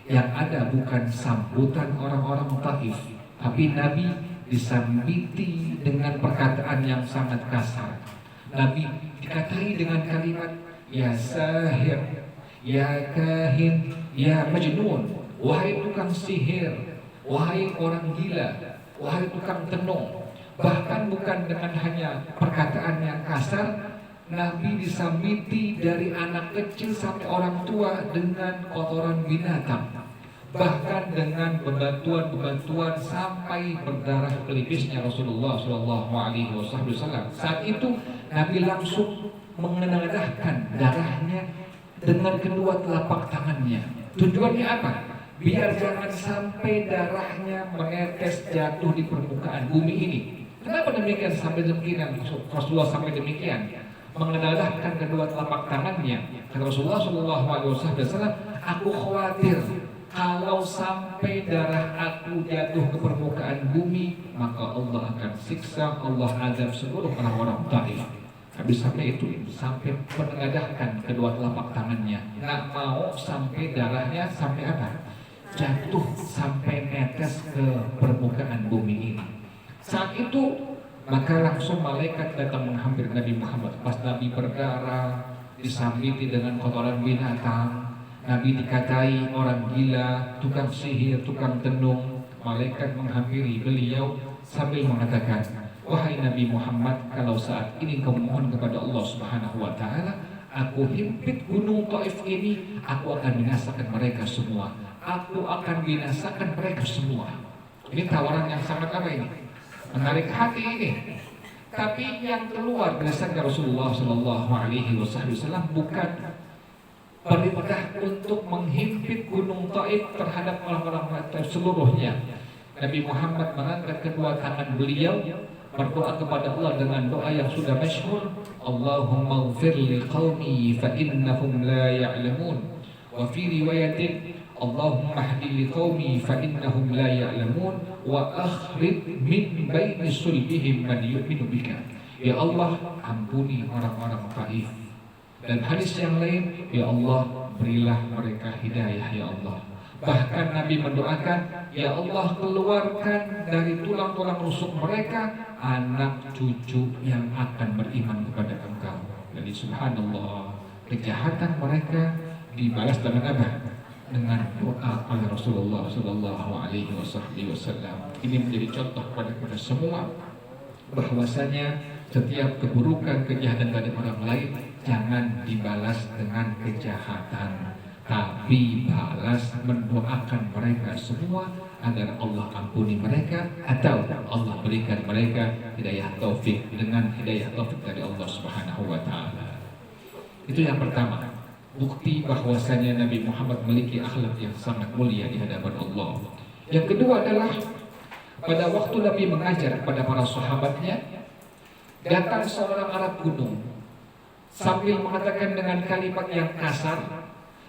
yang ada bukan sambutan orang-orang Taif, tapi Nabi disambiti dengan perkataan yang sangat kasar. Nabi dikatai dengan kalimat ya sahir, ya kahin, ya majnun, wahai tukang sihir, wahai orang gila, wahai tukang tenung. Bahkan bukan dengan hanya perkataan yang kasar, Nabi disambiti dari anak kecil sampai orang tua dengan kotoran binatang, bahkan dengan bebatuan-bebatuan sampai berdarah pelipisnya Rasulullah Shallallahu Alaihi Wasallam. Saat itu Nabi langsung mengenadahkan darahnya dengan kedua telapak tangannya. Tujuannya apa? Biar jangan sampai darahnya menetes jatuh di permukaan bumi ini. Kenapa demikian sampai demikian? Rasulullah sampai demikian mengenadahkan kedua telapak tangannya. Kata Rasulullah Shallallahu Alaihi Wasallam, aku khawatir kalau sampai darah aku jatuh ke permukaan bumi, maka Allah akan siksa, Allah azab seluruh orang-orang Taif. Habis sampai itu, sampai menengadahkan kedua telapak tangannya, nggak mau sampai darahnya sampai apa? Jatuh sampai netes ke permukaan bumi ini. Saat itu maka langsung malaikat datang menghampiri Nabi Muhammad. Pas Nabi berdarah, disambiti dengan kotoran binatang, Nabi dikatai orang gila, tukang sihir, tukang tenung. Malaikat menghampiri beliau sambil mengatakan, wahai Nabi Muhammad, kalau saat ini kau mohon kepada Allah Subhanahu Wa Taala, aku himpit gunung Taif ini, aku akan binasakan mereka semua. Aku akan binasakan mereka semua. Ini tawaran yang sangat apa ini? Menarik hati ini. Tapi yang keluar dari sabda Rasulullah Shallallahu Alaihi Wasallam bukan perintah untuk menghimpit gunung Taif terhadap orang-orang Taif seluruhnya. Nabi Muhammad mengangkat kedua tangan beliau, berdoa kepada Allah dengan doa yang sudah masyhur, Allahumma ighfir li qaumi fa innahum la ya'lamun. Wa fi riwayatin Allahumma hdi li qaumi fa innahum la ya'lamun wa akhrij min baini sulbihim man yu'minu bika. Ya Allah, ampuni orang-orang Taif. Dan hadis yang lain, ya Allah, berilah mereka hidayah ya Allah. Bahkan Nabi mendoakan, ya Allah, keluarkan dari tulang-tulang rusuk mereka anak cucu yang akan beriman kepada Engkau. Jadi subhanallah, kejahatan mereka dibalas dengan apa? Dengan doa oleh Rasulullah Sallallahu Alaihi Wasallam. Ini menjadi contoh kepada kita semua bahwasanya setiap keburukan, kejahatan dari orang lain jangan dibalas dengan kejahatan, tapi balas mendoakan mereka semua agar Allah ampuni mereka atau Allah berikan mereka hidayah taufik dengan hidayah taufik dari Allah Subhanahu Wa Taala. Itu yang pertama. Bukti bahwasanya Nabi Muhammad memiliki akhlak yang sangat mulia di hadapan Allah. Yang kedua adalah pada waktu Nabi mengajar kepada para sahabatnya, datang seorang Arab kuno sambil mengatakan dengan kalimat yang kasar,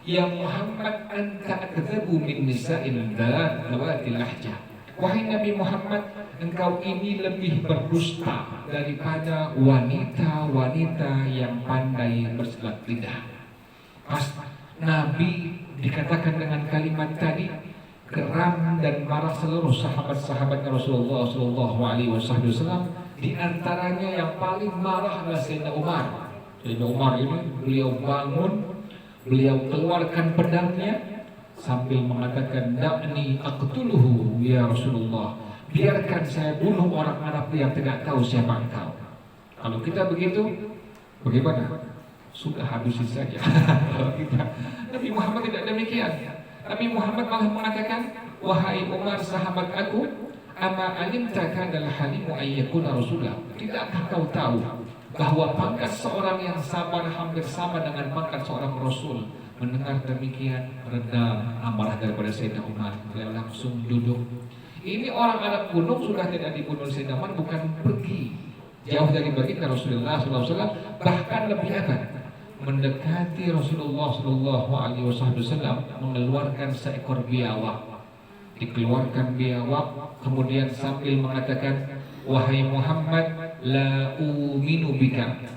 "Ya Muhammad, anta akdzabu min nisa'il dzawatil lahjah." Wahai Nabi Muhammad, engkau ini lebih berdusta daripada wanita-wanita yang pandai bersilat lidah. Pas Nabi dikatakan dengan kalimat tadi, geram dan marah seluruh sahabat-sahabat Rasulullah Shallallahu Alaihi Wasallam. Di antaranya yang paling marah adalah Sayyidina Umar. Sayyidina Umar ini beliau bangun, beliau keluarkan pedangnya sambil mengatakan, "Da'ni aqtuluhu ya Rasulullah." Biarkan saya bunuh orang Arab yang tidak tahu siapa engkau. Kalau kita begitu, bagaimana? Sudah habisi saja. Kalau kita, Nabi Muhammad tidak demikian. Nabi Muhammad malah mengatakan, "Wahai Umar sahabat aku, ama alimta kadal halimu ayyakuna rasulah." Tidakkah kau tahu bahwa pangkat seorang yang sabar hampir sama dengan pangkat seorang rasul? Mendengar demikian, redam amarah daripada Sayyidina Umar. Beliau langsung duduk. Ini orang Arab kuno sudah tidak dibunuh Sayyidina Umar, bukan pergi jauh dari baginda Rasulullah SAW, bahkan lebih apa? Mendekati Rasulullah SAW, mengeluarkan seekor biawak. Dikeluarkan biawak, kemudian sambil mengatakan, "Wahai Muhammad, la uminu bika."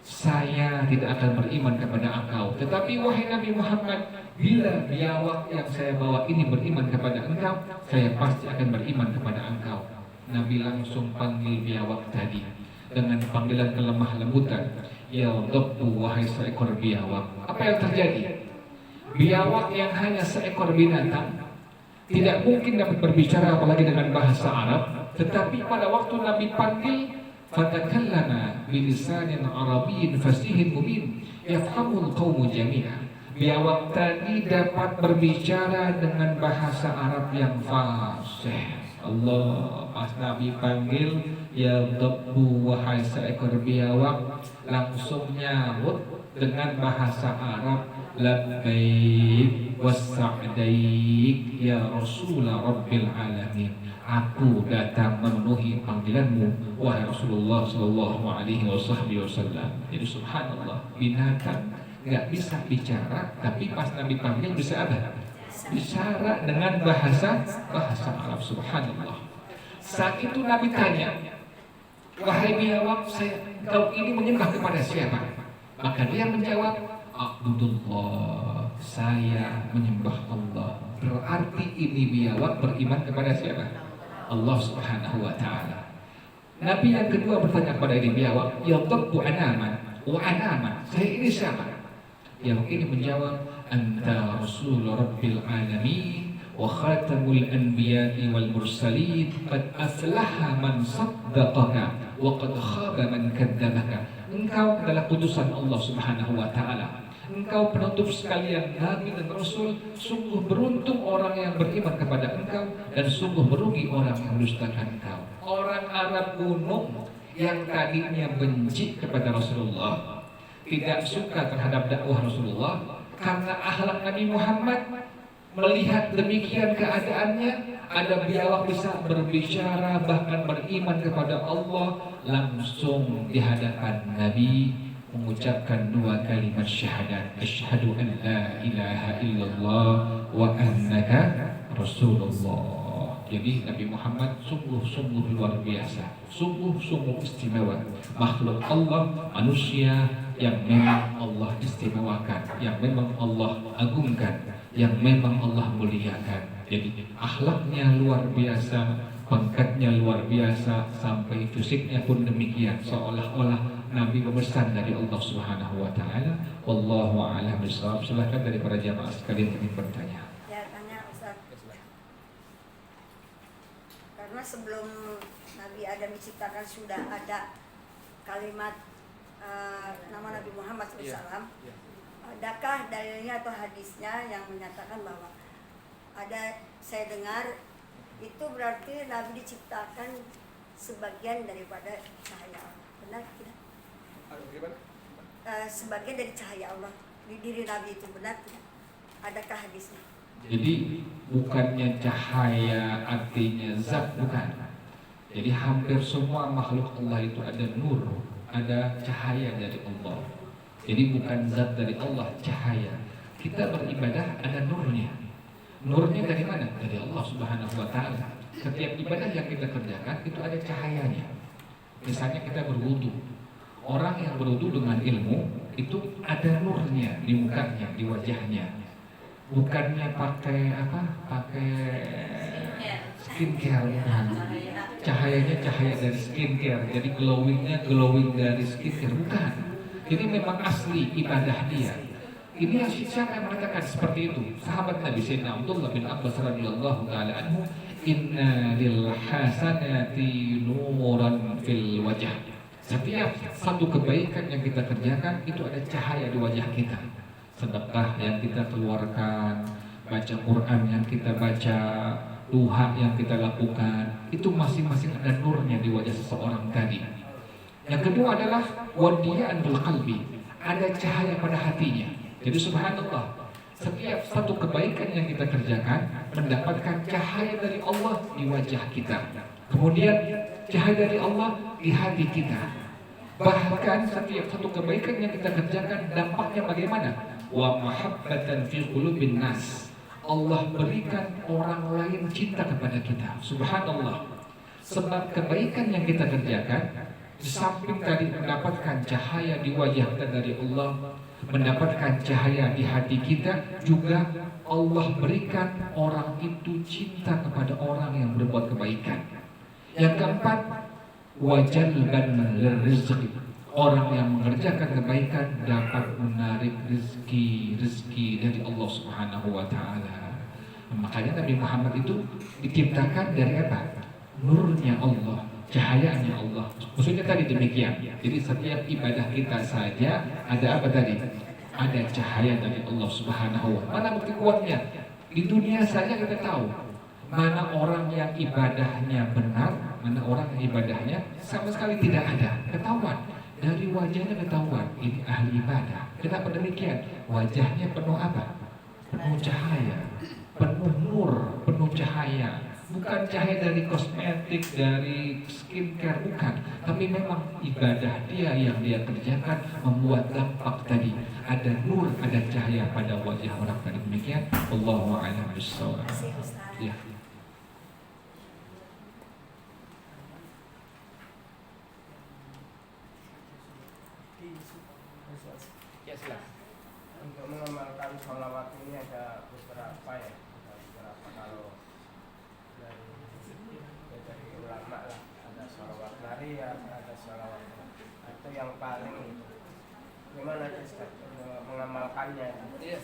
Saya tidak akan beriman kepada engkau. Tetapi wahai Nabi Muhammad, bila biawak yang saya bawa ini beriman kepada engkau, saya pasti akan beriman kepada engkau. Nabi langsung panggil biawak tadi dengan panggilan kelemah lembutan, "Ya Rabbu, wahai seekor biawak." Apa yang terjadi? Biawak yang hanya seekor binatang tidak mungkin dapat berbicara apalagi dengan bahasa Arab. Tetapi pada waktu Nabi panggil, fatakallama bilisanin arabiyyin fasihin mubin yafhamul qaumu jami'a. Biawak tadi dapat berbicara dengan bahasa Arab yang fasih. Allah, pas Nabi panggil, "Ya Rabbu, wahai seekor biawak," langsung nyaut dengan bahasa Arab, "Labbaik wassa'daik ya Rasulullah Rabbil Alamin." Aku datang memenuhi panggilanmu, wahai Rasulullah Sallallahu Alaihi Wasallam. Jadi subhanallah, binatang nggak bisa bicara, tapi pas Nabi panggil bisa apa? Bicara dengan bahasa Arab. Subhanallah. Saat itu Nabi tanya, "Wahai biawak, kau ini menyembah kepada siapa?" Maka dia menjawab, "Abdullah, saya menyembah Allah." Berarti ini biawak beriman kepada siapa? Allah Subhanahu wa Ta'ala. Nabi yang kedua bertanya kepada ini biawak, "Ya Rabbu anaman wa anaman." Saya ini siapa? Yang ini menjawab, "Anta Rasul Rabbil Alamin wa khatamul anbiya'i wal mursalin, qad aflaha man saddaqaka wa qad khaba man kadzdzabaka." Engkau adalah putusan Allah Subhanahu wa Ta'ala. Engkau penutup sekalian Nabi dan Rasul. Sungguh beruntung orang yang beriman kepada engkau, dan sungguh merugi orang yang mendustakan engkau. Orang Arab kuno yang tadinya benci kepada Rasulullah, tidak suka terhadap dakwah Rasulullah, karena akhlak Nabi Muhammad, melihat demikian keadaannya, ada biawak bisa berbicara bahkan beriman kepada Allah, langsung di hadapan Nabi mengucapkan dua kalimat syahadat, asyhadu an la ilaha illallah wa annaka rasulullah. Jadi Nabi Muhammad sungguh-sungguh luar biasa, sungguh-sungguh istimewa, makhluk Allah, manusia yang memang Allah istimewakan, yang memang Allah agungkan, yang memang Allah muliakan. Jadi akhlaknya luar biasa, pangkatnya luar biasa, sampai fisiknya pun demikian, seolah-olah Nabi memesan dari Allah Subhanahu wa Ta'ala. Wallahu a'lam bishawab. Silakan dari para jamaah sekalian ingin bertanya. Ya, tanya Ustaz. Karena sebelum Nabi Adam diciptakan sudah ada kalimat nama Nabi Muhammad SAW. Adakah dalilnya atau hadisnya yang menyatakan bahwa ada, saya dengar itu berarti Nabi diciptakan sebagian daripada cahaya Allah. Benar tidak? Sebagian dari cahaya Allah di diri Nabi itu, benar tidak? Adakah hadisnya? Jadi bukannya cahaya artinya zat, bukan. Jadi hampir semua makhluk Allah itu ada nur, ada cahaya dari Allah. Jadi bukan zat dari Allah, cahaya. Kita beribadah ada nurnya. Nurnya dari mana? Dari Allah Subhanahu wa taala. Setiap ibadah yang kita kerjakan itu ada cahayanya. Misalnya kita berwudu. Orang yang berwudu dengan ilmu itu ada nurnya di mukanya, di wajahnya. Bukannya pakai apa? Pakai skincare, bukan. Cahayanya cahaya dari skincare, jadi glowingnya glowing dari skincare, bukan. Jadi memang asli ibadah dia. Ini siapa yang mengatakan seperti itu? Sahabat Nabi Sayyidina Abdullah bin Abbas radhiyallahu taala anhu, inna lil hasanati nuran fil wajah. Setiap satu kebaikan yang kita kerjakan itu ada cahaya di wajah kita. Sedekah yang kita keluarkan, baca Quran yang kita baca, duha yang kita lakukan, itu masing-masing ada nurnya di wajah seseorang tadi. Yang kedua adalah wadiyaan bil qalbi, ada cahaya pada hatinya. Jadi subhanallah, setiap satu kebaikan yang kita kerjakan mendapatkan cahaya dari Allah di wajah kita. Kemudian cahaya dari Allah di hati kita. Bahkan setiap satu kebaikan yang kita kerjakan dampaknya bagaimana? Wa mahabbatan fi qulubin nas. Allah berikan orang lain cinta kepada kita. Subhanallah. Sebab kebaikan yang kita kerjakan, di samping tadi mendapatkan cahaya di wajah kita dari Allah, mendapatkan cahaya di hati kita, juga Allah berikan orang itu cinta kepada orang yang berbuat kebaikan. Yang keempat, wajalban rizqi. Orang yang mengerjakan kebaikan dapat menarik rezeki dari Allah Subhanahu wa taala. Makanya Nabi Muhammad itu diciptakan dari apa? Nurnya Allah, cahayanya Allah. Maksudnya tadi demikian. Jadi setiap ibadah kita saja ada apa tadi? Ada cahaya dari Allah Subhanahu wa taala. Mana bukti kuatnya? Di dunia saja kita tahu mana orang yang ibadahnya benar, mana orang yang ibadahnya sama sekali tidak ada. Ketahuan. Dari wajahnya ketahuan, ini ahli ibadah. Kenapa demikian? Wajahnya penuh apa? Penuh cahaya, penuh nur, penuh cahaya. Bukan cahaya dari kosmetik, dari skincare, bukan. Tapi memang ibadah dia yang dia kerjakan membuat dampak tadi. Ada nur, ada cahaya pada wajah orang tadi. Demikian. Wallahu a'lam bishawab. Ya. Ya silakan. Untuk mengamalkan sholawat ini ada beberapa ya, ada beberapa kalau dari ulama lah, ada sholawat nariyah, ada sholawat atau yang paling itu. Gimana Ustaz mengamalkannya? Iya.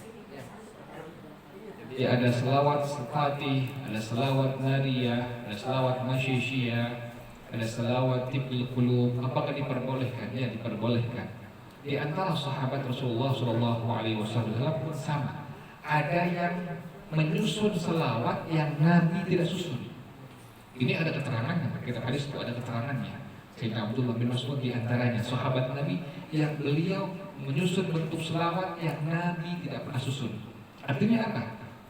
Jadi ada selawat Fatih, ada selawat nariyah, ada selawat masyishiyah, ada selawat tibil qulub. Apakah diperbolehkan? Ya, diperbolehkan. Di antara sahabat Rasulullah SAW pun sama. Ada yang menyusun selawat yang Nabi tidak susun. Ini ada keterangannya. Kita hadis itu ada keterangannya. Sayyidina Abdullah bin Mas'ud di antaranya sahabat Nabi yang beliau menyusun bentuk selawat yang Nabi tidak pernah susun. Artinya apa?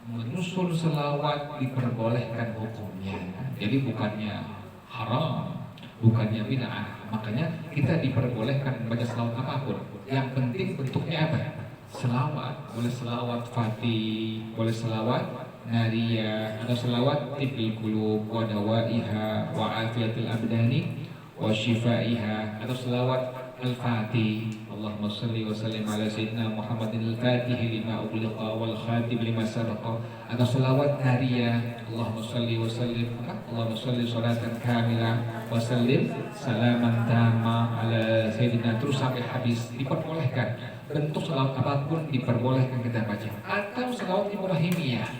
Menyusun selawat diperbolehkan hukumnya. Jadi bukannya haram, bukannya bid'ah. Makanya kita diperbolehkan membaca selawat apapun. Yang penting bentuknya apa? Selawat. Boleh selawat Fatih, boleh selawat nariyah, atau selawat tibil qulub wa dawaiha wa afiyatil abdani wa shifaiha, atau selawat al-Fatih. Allahumma salli wa sallim ala sayyidina Muhammadin al-Fatih lima ughliqa wal khatim lima sabaqa, atau selawat nariyah. Allahumma salli wa sallim, Allahumma salli salatan kamilah wa sallim salaman tamma ala sayyidina, terus sampai habis. Diperbolehkan bentuk selawat apapun, diperbolehkan kita baca. Atau selawat Ibrahimiyah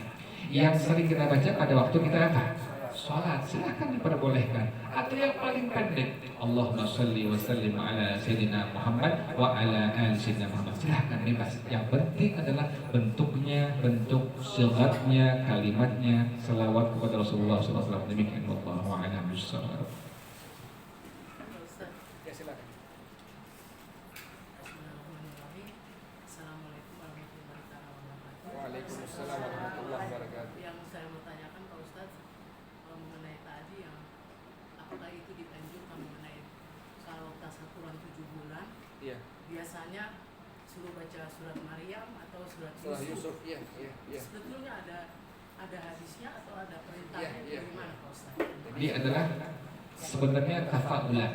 yang sering kita baca pada waktu kita apa? Salat, silakan diperbolehkan. Atau yang paling pendek, Allahumma salli wa sallim ala sayyidina Muhammad wa ala ali sayyidina Muhammad. Silakan bebas. Yang penting adalah bentuknya, bentuk sigatnya, kalimatnya, selawat kepada Rasulullah SAW. Demikian. Wallahu a'lam bishawab. Ya silakan. Assalamualaikum warahmatullahi wabarakatuh. Waalaikumsalam warahmatullahi wabarakatuh. Iya. biasanya suruh baca surat Maryam atau surat Surah Yusuf. Yusuf, iya, iya, iya. Sebetulnya ada hadisnya atau ada perintahnya Iya, iya. dari mana Pak Ustaz? Dia adalah sebenarnya tafaulan,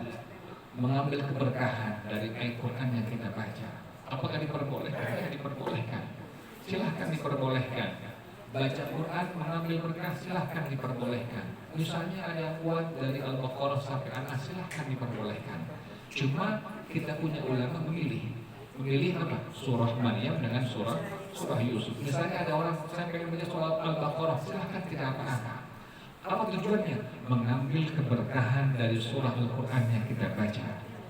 mengambil keberkahan dari ayat Quran yang kita baca. Apakah diperbolehkan? Ya, diperbolehkan. Silahkan diperbolehkan. Baca Quran mengambil berkah, silahkan diperbolehkan. Misalnya ada kuat dari Al-Baqarah sampai An-Nas, silahkan diperbolehkan. Cuma kita punya ulama memilih apa? Surah Maryam dengan surah Yusuf. Misalnya ada orang saya pengen baca surah Al-Baqarah, silahkan, tidak apa-apa. Apa tujuannya? Mengambil keberkahan dari surah Al-Quran yang kita baca.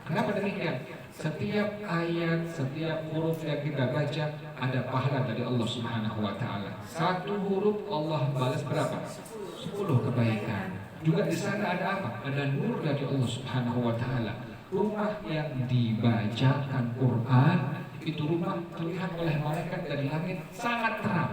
Kenapa demikian? Setiap ayat, setiap huruf yang kita baca ada pahala dari Allah Subhanahu wa taala. Satu huruf Allah balas berapa? 10 kebaikan. Juga di sana ada apa? Ada nur dari Allah Subhanahu wa taala. Rumah yang dibacakan Quran itu rumah terlihat oleh malaikat dari langit sangat terang.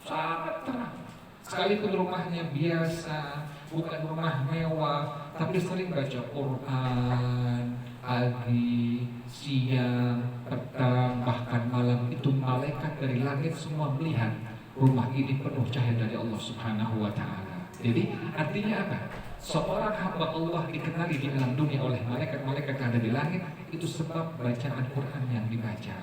Sangat terang. Sekalipun rumahnya biasa, bukan rumah mewah, tapi sering baca Quran pagi, siang, petang, bahkan malam, itu malaikat dari langit semua melihat rumah ini penuh cahaya dari Allah Subhanahu wa taala. Jadi artinya apa? Seorang hamba Allah dikenali di dalam dunia oleh malaikat-malaikat yang ada di langit, itu sebab bacaan Quran yang dibaca.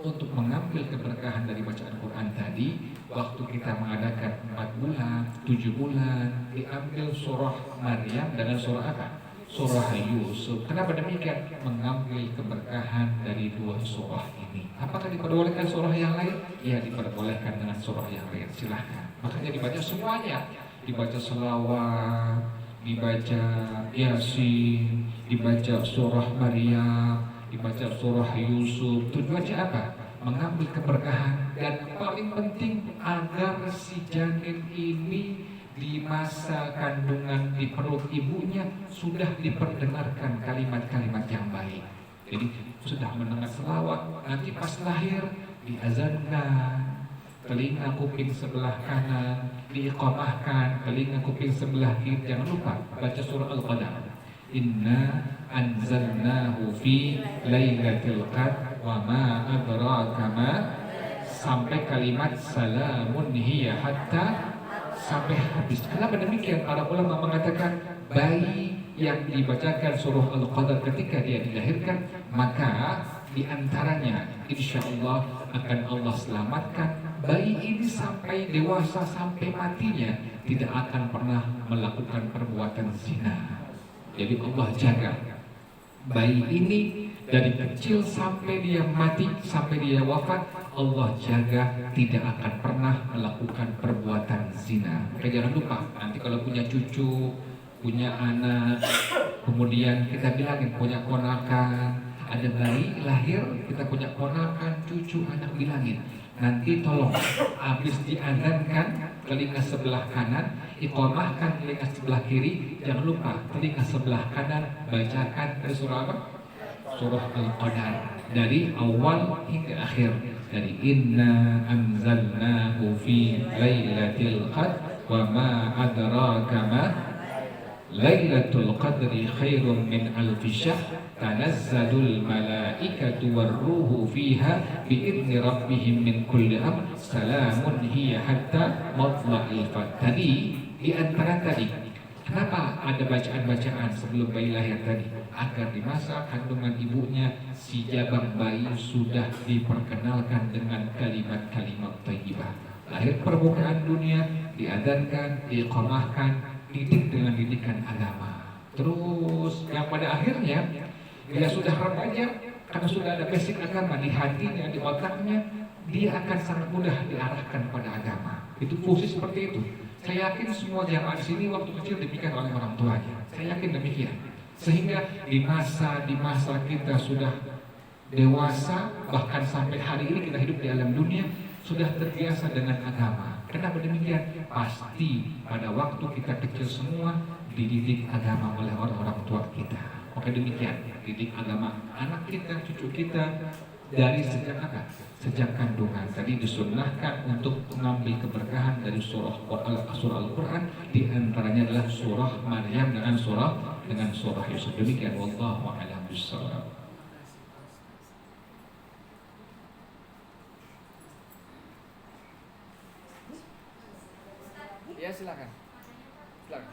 Untuk mengambil keberkahan dari bacaan Quran tadi, waktu kita mengadakan 4 bulan, 7 bulan, diambil surah Maryam dengan surah apa? Surah Yusuf. Kenapa demikian? Mengambil keberkahan dari 2 surah ini. Apakah diperbolehkan surah yang lain? Ya, diperbolehkan dengan surah yang lain, silahkan. Makanya dibaca semuanya, dibaca selawat, dibaca Yasin, dibaca surah Maryam, dibaca surah Yusuf. Tujuannya apa? Mengambil keberkahan. Dan paling penting agar si janin ini di masa kandungan di perut ibunya sudah diperdengarkan kalimat-kalimat yang baik. Jadi sudah mendengar selawat, nanti pas lahir diazankan, telinga kuping sebelah kanan diiqamahkan, telinga kuping sebelah kiri. Jangan lupa baca surah Al-Qadar. Inna anzalnahu fi lailatul qadr wa ma adraka ma, sampai kalimat salamun hiya hatta, sampai habis. Kenapa demikian? Para ulama mengatakan bayi yang dibacakan surah Al-Qadar ketika dia dilahirkan, maka diantaranya insya Allah akan Allah selamatkan bayi ini sampai dewasa, sampai matinya tidak akan pernah melakukan perbuatan zina. Jadi Allah jaga bayi ini dari kecil sampai dia mati, sampai dia wafat, Allah jaga tidak akan pernah melakukan perbuatan zina. Maka jangan lupa, nanti kalau punya cucu, punya anak, kemudian kita bilangin punya ponakan, ada bayi lahir, kita punya ponakan, cucu, anak, bilangin. Nanti tolong habis diazankan telinga sebelah kanan, iqamahkan telinga sebelah kiri, jangan lupa telinga sebelah kanan bacakan dari surah apa? Surah Al-Qadar dari awal hingga akhir, dari inna anzalnahu fi lailatul qadr wa ma adraka ma lailatul qadri khairum min alfi syahr tanazzalul malaikatu warruhu fiha biidzni rabbihim min kulli amr salamun hiya hatta matla'il fajr. Tadi di antara tadi, kenapa ada bacaan-bacaan sebelum bayi lahir tadi? Agar di masa kandungan ibunya si jabang bayi sudah diperkenalkan dengan kalimat-kalimat thayyibah. Lahir permukaan dunia, diadzankan, diiqamahkan, didik dengan didikan agama. Terus yang pada akhirnya dia sudah remaja, karena sudah ada basic agama di hatinya, di otaknya, dia akan sangat mudah diarahkan pada agama. Itu fungsi seperti itu. Saya yakin semua jamaah di sini waktu kecil demikian oleh orang tuanya. Saya yakin demikian. Sehingga di masa kita sudah dewasa, bahkan sampai hari ini kita hidup di alam dunia, sudah terbiasa dengan agama. Kenapa demikian? Pasti pada waktu kita kecil semua dididik agama oleh orang-orang tua kita. Maka demikian, didik agama anak kita, cucu kita dari sejak apa? Sejak kandungan. Tadi disunnahkan untuk mengambil keberkahan dari surah Al-Quran, di antaranya adalah surah Maryam dengan surah Yusuf. Demikian, wallahu a'lam bishawab. silakan. Silakan.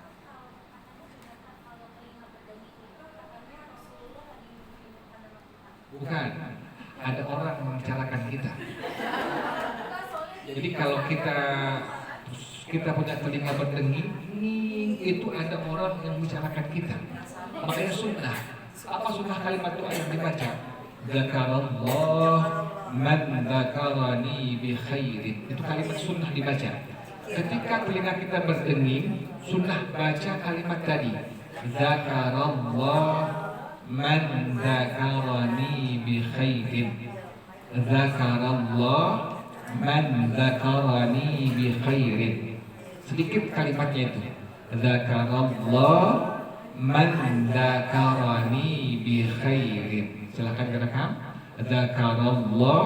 Bukan, ada orang membicarakan kita. Jadi kalau kita punya telinga berdenging, itu ada orang yang membicarakan kita. Makanya sunnah. Apa sunnah kalimat doa yang dibaca? Dzakarallah man dzakarani bi khairin. Itu kalimat sunnah dibaca. Ketika telinga kita berdenging, sunnah baca kalimat tadi. Dzakarallah man dzakarani bi khairin. Dzakarallah man dzakarani bi khairin. Sedikit kalimatnya itu. Dzakarallah man dzakarani bi khairin. Silakan direkam. Dzakarallah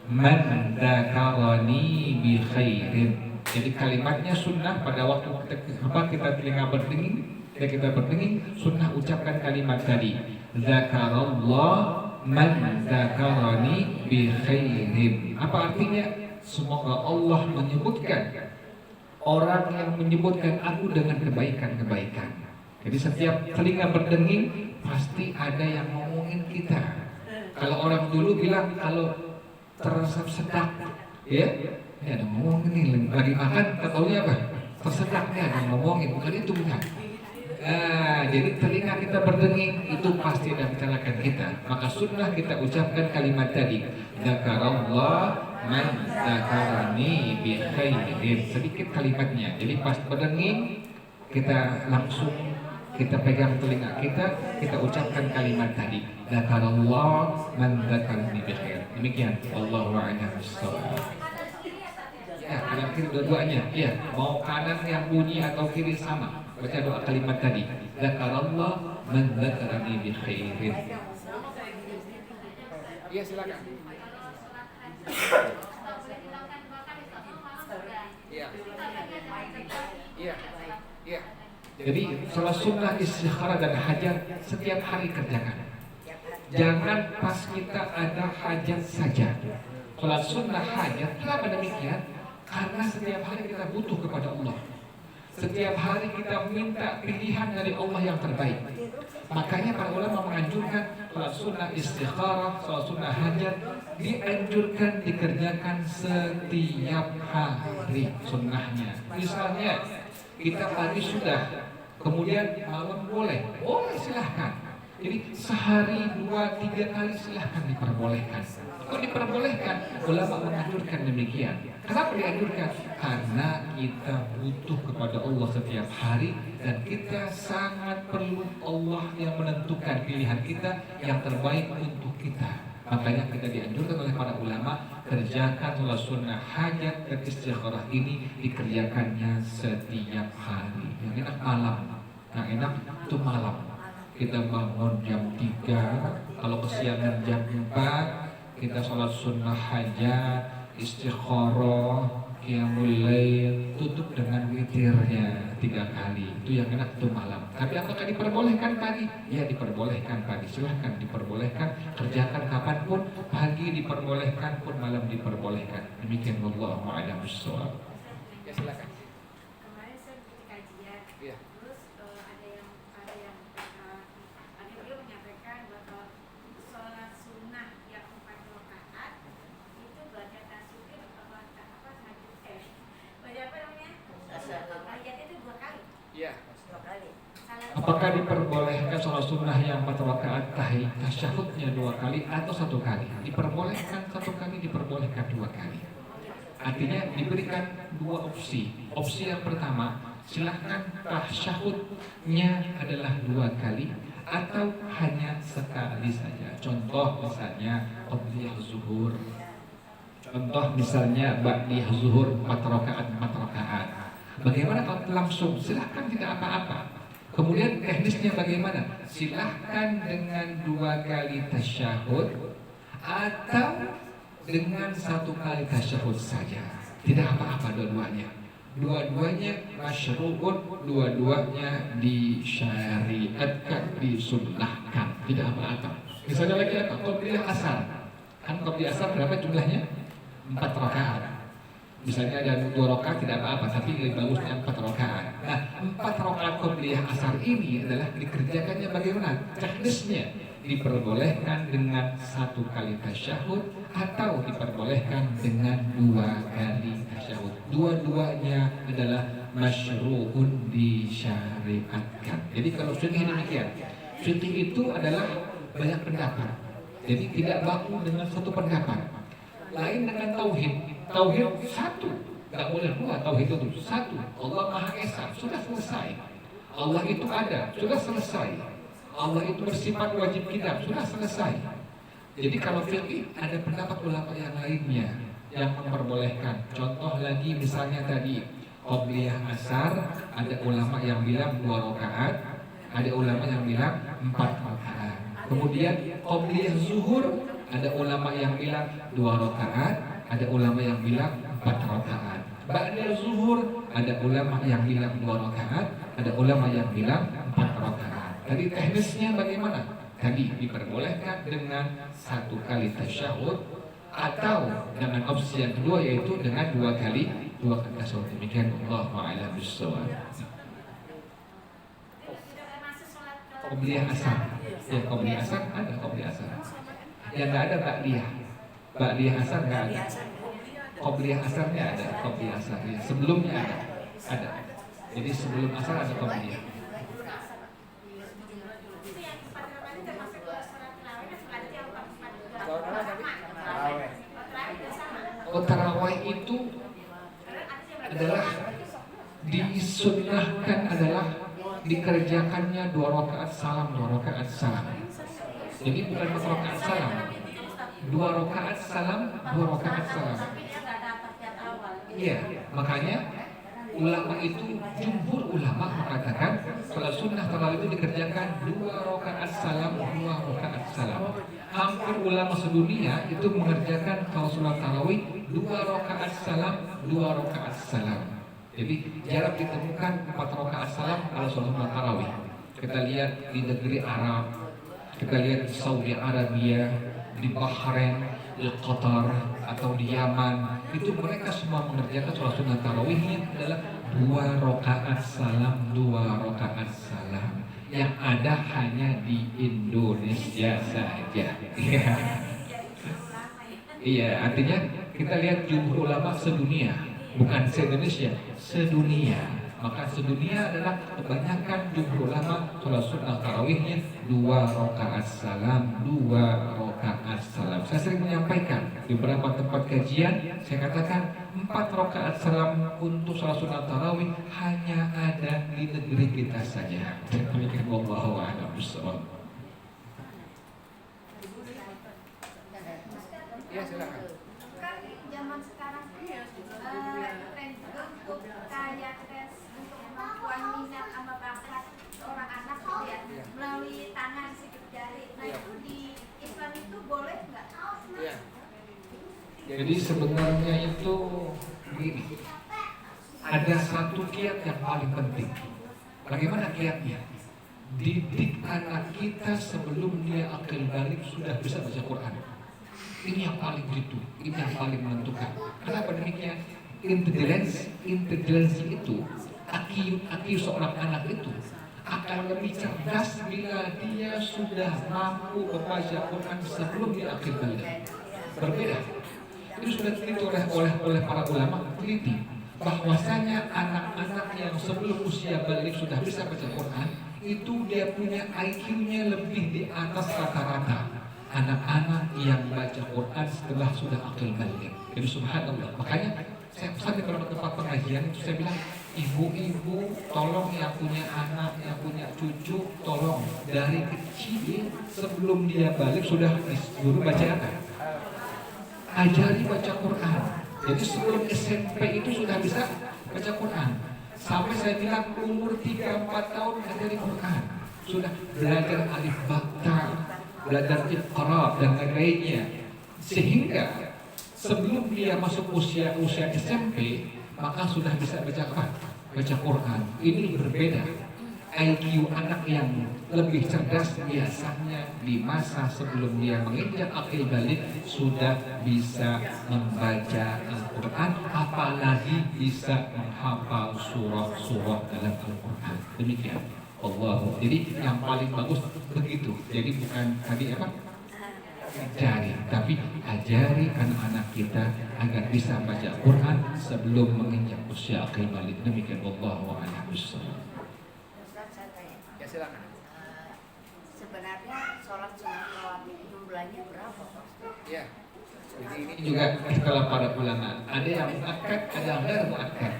man dzakarani bi khairin. Jadi kalimatnya sunnah pada waktu kita telinga berdenging, kita berdenging, sunnah ucapkan kalimat tadi. Dzakarallah man dzakarani bi khairin. Apa artinya? Semoga Allah menyebutkan orang yang menyebutkan aku dengan kebaikan-kebaikan. Jadi setiap telinga berdenging pasti ada yang ngomongin kita. Kalau orang dulu bilang kalau terasa sedak, ya, ini ada ngomongin nih lagi makan, tahunya apa? Tersedak nih ada ngomongin, bukan itu bukan. Jadi telinga kita berdenging itu pasti ada bicarakan kita. Maka sunnah kita ucapkan kalimat tadi. Dzakarallah man dzakarani bi khairin. Sedikit kalimatnya. Jadi pas berdenging kita langsung kita pegang telinga kita ucapkan kalimat tadi. Dzakarallah man dzakarani bi khair. Demikian. Wallahu a'lam bishawab. Ya, kanan kiri dua-duanya. Ya, mau kanan yang bunyi atau kiri sama. Baca doa kalimat tadi. Dzakarallah man dzakarani bi khairin. Iya, silakan. Iya. Iya. Iya. Jadi salat sunnah istikharah dan hajat setiap hari kerjakan. Jangan pas kita ada hajat saja. Salat sunnah hajat, kenapa demikian? Karena setiap hari kita butuh kepada Allah. Setiap hari kita minta pilihan dari Allah yang terbaik. Makanya para ulama menganjurkan salat sunnah istikharah, salat sunnah hajat dianjurkan dikerjakan setiap hari sunnahnya. Misalnya kita pagi sudah, kemudian malam boleh silahkan. Jadi sehari 2-3 kali silahkan diperbolehkan. Kok diperbolehkan? Ulama menganjurkan demikian. Kenapa dianjurkan? Karena kita butuh kepada Allah setiap hari dan kita sangat perlu Allah yang menentukan pilihan kita yang terbaik untuk kita. Makanya kita dianjurkan oleh para ulama kerjakan salat sunnah hajat dan istikharah ini dikerjakannya setiap hari. Yang enak malam, yang enak itu malam. Kita bangun jam 3, kalau kesiangan jam 4, kita salat sunnah hajat, istikharah, qiyamul lail, tutup dengan witirnya 3 kali. Itu yang enak itu malam. Tapi apakah diperbolehkan pagi? Ya diperbolehkan pagi. Silahkan diperbolehkan. Kerjakan kapanpun. Pagi diperbolehkan pun malam diperbolehkan. Demikian wallahu a'lam bishawab. Ya silakan. Kemarin saya ikuti kajian. Iya. Terus ada beliau menyampaikan bahwa sholat sunnah yang 4 rakaat itu baca tasbih baca apa namanya? Ayat itu 2 kali. Iya. 2 kali. Apakah diperbolehkan sholat sunnah yang 4 rakaat tasyahudnya 2 kali atau 1 kali? Diperbolehkan 1 kali, diperbolehkan 2 kali. Artinya diberikan 2 opsi. Opsi yang pertama, silahkan tasyahudnya adalah 2 kali atau hanya sekali saja. Contoh misalnya qabliyah zuhur. Contoh misalnya ba'diyah zuhur 4 rakaat. Bagaimana kalau langsung? Silahkan, tidak apa-apa. Kemudian teknisnya bagaimana? Silahkan dengan 2 kali tasyahud atau dengan 1 kali tasyahud saja. Tidak apa-apa dua-duanya. Dua-duanya masyru'un, dua-duanya disyariatkan, disunnahkan. Tidak apa-apa. Misalnya lagi apa? Qabliyah asar. Kan qabliyah asar berapa jumlahnya? 4 rakaat. Misalnya ada 2 rakaat tidak apa-apa, tapi lebih bagusnya 4 rakaat. Nah, 4 rakaat qobliyah asar ini adalah dikerjakannya bagaimana? Teknisnya diperbolehkan dengan 1 kali tasyahud atau diperbolehkan dengan 2 kali tasyahud. Dua-duanya adalah masyru'un, disyariatkan. Jadi kalau fikih demikian, fikih itu adalah banyak pendapat. Jadi tidak baku dengan satu pendapat. Lain dengan tauhid. Tauhid satu, nggak boleh 2. Tauhid itu satu. Allah Maha Esa, sudah selesai. Allah itu ada, sudah selesai. Allah itu bersifat wajib kitab, sudah selesai. Jadi kalau fikih ada pendapat ulama yang lainnya yang memperbolehkan. Contoh lagi misalnya tadi qobliyah asar, ada ulama yang bilang 2 rakaat, ada ulama yang bilang 4 rakaat. Kemudian qobliyah zuhur, ada ulama yang bilang 2 rakaat, ada ulama yang bilang 4 rakaat. Ba'da zuhur, ada ulama yang bilang 2 rakaat, ada ulama yang bilang 4 rakaat. Tadi teknisnya bagaimana? Tadi diperbolehkan dengan 1 kali tasyahud atau dengan opsi yang kedua yaitu dengan 2 kali tasyahud. Demikian Allahu a'lam bishawab. Qobliyah asar. Ya, qobliyah asar ada qobliyah asar. Yang nggak ada ba'diyah. Ba'diyah asar nggak ada. Qobliyah asarnya ada, qobliyah asar. Ya, sebelumnya ada. Jadi sebelum asar ada qobliyah. Tarawih itu adalah disunnahkan adalah dikerjakannya 2 rakaat salam, 2 rakaat salam. Jadi bukan 4 rakaat salam, 2 rakaat salam, 2 rakaat salam. Iya, makanya ulama itu, jumhur ulama mengatakan kalau sunnah tarawih itu dikerjakan 2 rakaat salam, 2 rakaat salam. Hampir ulama sedunia itu mengerjakan kalau sholat tarawih 2 rakaat salam, 2 rakaat salam. Jadi jarang ditemukan 4 rakaat salam kalau sholat tarawih. Kita lihat di negeri Arab, kita lihat di Saudi Arabia, di Bahrain, di Qatar atau di Yaman, itu mereka semua mengerjakan sholat sunnah tarawihnya adalah 2 rakaat salam, 2 rakaat salam. Yang ada hanya di Indonesia saja. Iya, artinya kita lihat jumhur ulama sedunia, bukan se-Indonesia, sedunia. Maka sedunia adalah kebanyakan jumhur ulama sholat sunnah tarawihnya 2 rakaat salam, 2 rakaat salam. Saya sering menyampaikan di beberapa tempat kajian, saya katakan 4 rakaat salam untuk sholat sunnah tarawih hanya ada di negeri kita saja. Demikian wallahu a'lam bishawab. Ya, silakan. Kan zaman sekarang tren juga untuk kayak tes untuk kemampuan minat sama bakat orang anak gitu ya, melalui tangan sidik jari. Nah itu di Islam itu boleh nggak? Iya. Jadi sebenarnya itu begini, ada satu kiat yang paling penting. Bagaimana kiatnya? Didik anak kita sebelum dia akil balik sudah bisa baca Quran. Ini yang paling jitu, ini yang paling menentukan. Kenapa demikian? Intelijensi itu, IQ seorang anak itu akan lebih cerdas bila dia sudah mampu membaca Quran sebelum dia akil balik. Berbeda. Itu sudah diteliti oleh para ulama, teliti bahwasanya anak-anak yang sebelum usia balik sudah bisa baca Quran itu dia punya IQ-nya lebih di atas rata-rata anak-anak yang baca Quran setelah sudah akil balik. Jadi subhanallah. Makanya saya pesan di beberapa tempat pengajian itu saya bilang, ibu-ibu tolong yang punya anak, yang punya cucu, tolong dari kecil sebelum dia balik sudah disuruh baca apa? Ajari baca Quran. Jadi sebelum SMP itu sudah bisa baca Quran. Sampai saya bilang umur 3-4 tahun ajari Quran. Sudah belajar alif bata, belajar iqra dan lain-lainnya. Sehingga sebelum dia masuk usia SMP, maka sudah bisa baca apa? Baca Quran. Ini berbeda. IQ anak yang lebih cerdas biasanya di masa sebelum dia menginjak akil balik sudah bisa membaca Al-Quran, apalagi bisa menghafal surah-surah dalam Al-Quran. Demikian. Allahu. Jadi yang paling bagus begitu. Jadi bukan tadi apa? Ajari, tapi ajari anak-anak kita agar bisa baca Quran sebelum menginjak usia akil balik. Demikian. Wallahu a'lam bishawab. Ustaz, saya tanya. Ya silakan. Sebenarnya sholat sunnah rawatib jumlahnya berapa, Pak? Ya. Jadi ini juga istilah para ulama. Ada yang muakkad, ada yang ghair muakkad.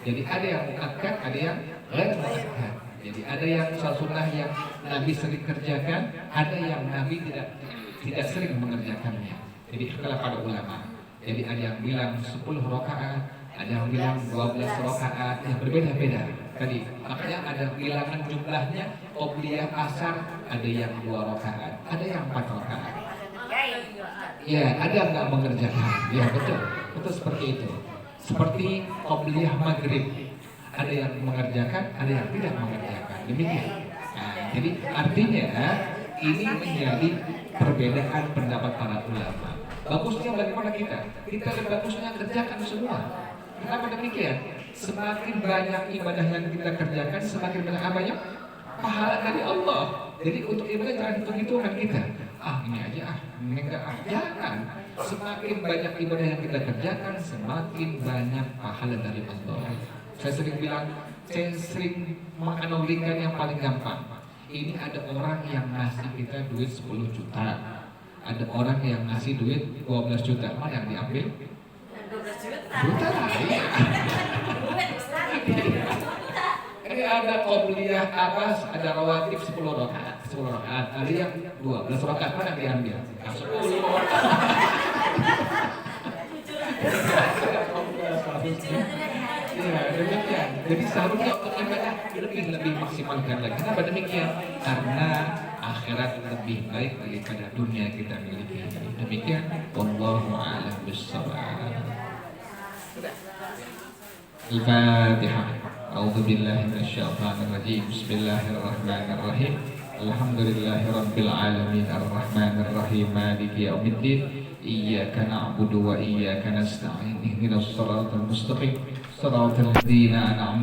Jadi ada yang muakkad, ada yang ghair muakkad. Jadi ada yang sholat sunnah yang Nabi sering kerjakan, ada yang Nabi tidak sering mengerjakannya. Jadi istilah para ulama. Jadi ada yang bilang 10 rakaat, ada yang bilang 12 rakaat, yang berbeda-beda. Tadi makanya ada bilangan jumlahnya. Qobliyah asar ada yang 2 rakaat, ada yang 4 rakaat. Ya, ada yang nggak mengerjakan. Ya betul, betul seperti itu. Seperti qobliyah maghrib, ada yang mengerjakan, ada yang tidak mengerjakan. Demikian. Nah, jadi artinya ini menjadi perbedaan pendapat para ulama. Bagusnya bagaimana kita? Kita bagusnya kerjakan semua. Kenapa demikian? Semakin banyak ibadah yang kita kerjakan, semakin banyak apanya? Pahala dari Allah. Jadi untuk ibadah jangan hitung-hitungan kita. Ini aja ini enggak jangan. Semakin banyak ibadah yang kita kerjakan, semakin banyak pahala dari Allah. Saya sering menganalogikan yang paling gampang. Ini ada orang yang ngasih kita duit 10 juta. Ada orang yang ngasih duit 12 juta. Mana yang diambil? 12 juta. Juta lah, iya. Ini ada qobliyah atas, ada rawatib 10 rakaat. Ada yang 12 rakaat, mana yang diambil? 10. Ya, demikian. Jadi seharusnya untuk ibadah lebih maksimalkan lagi. Kenapa demikian? Karena akhirat lebih baik daripada dunia kita miliki. Demikian. Wallahu a'lam bishawab. Al-Fatihah. A'udzu billahi minasyaitonir rajim. Bismillahirrahmanirrahim. Alhamdulillahirabbil alamin arrahmanir rahim maliki yaumiddin. Iyyaka na'budu wa iyyaka nasta'in. Ihdinas siratal mustaqim. صراط الذين أنعمت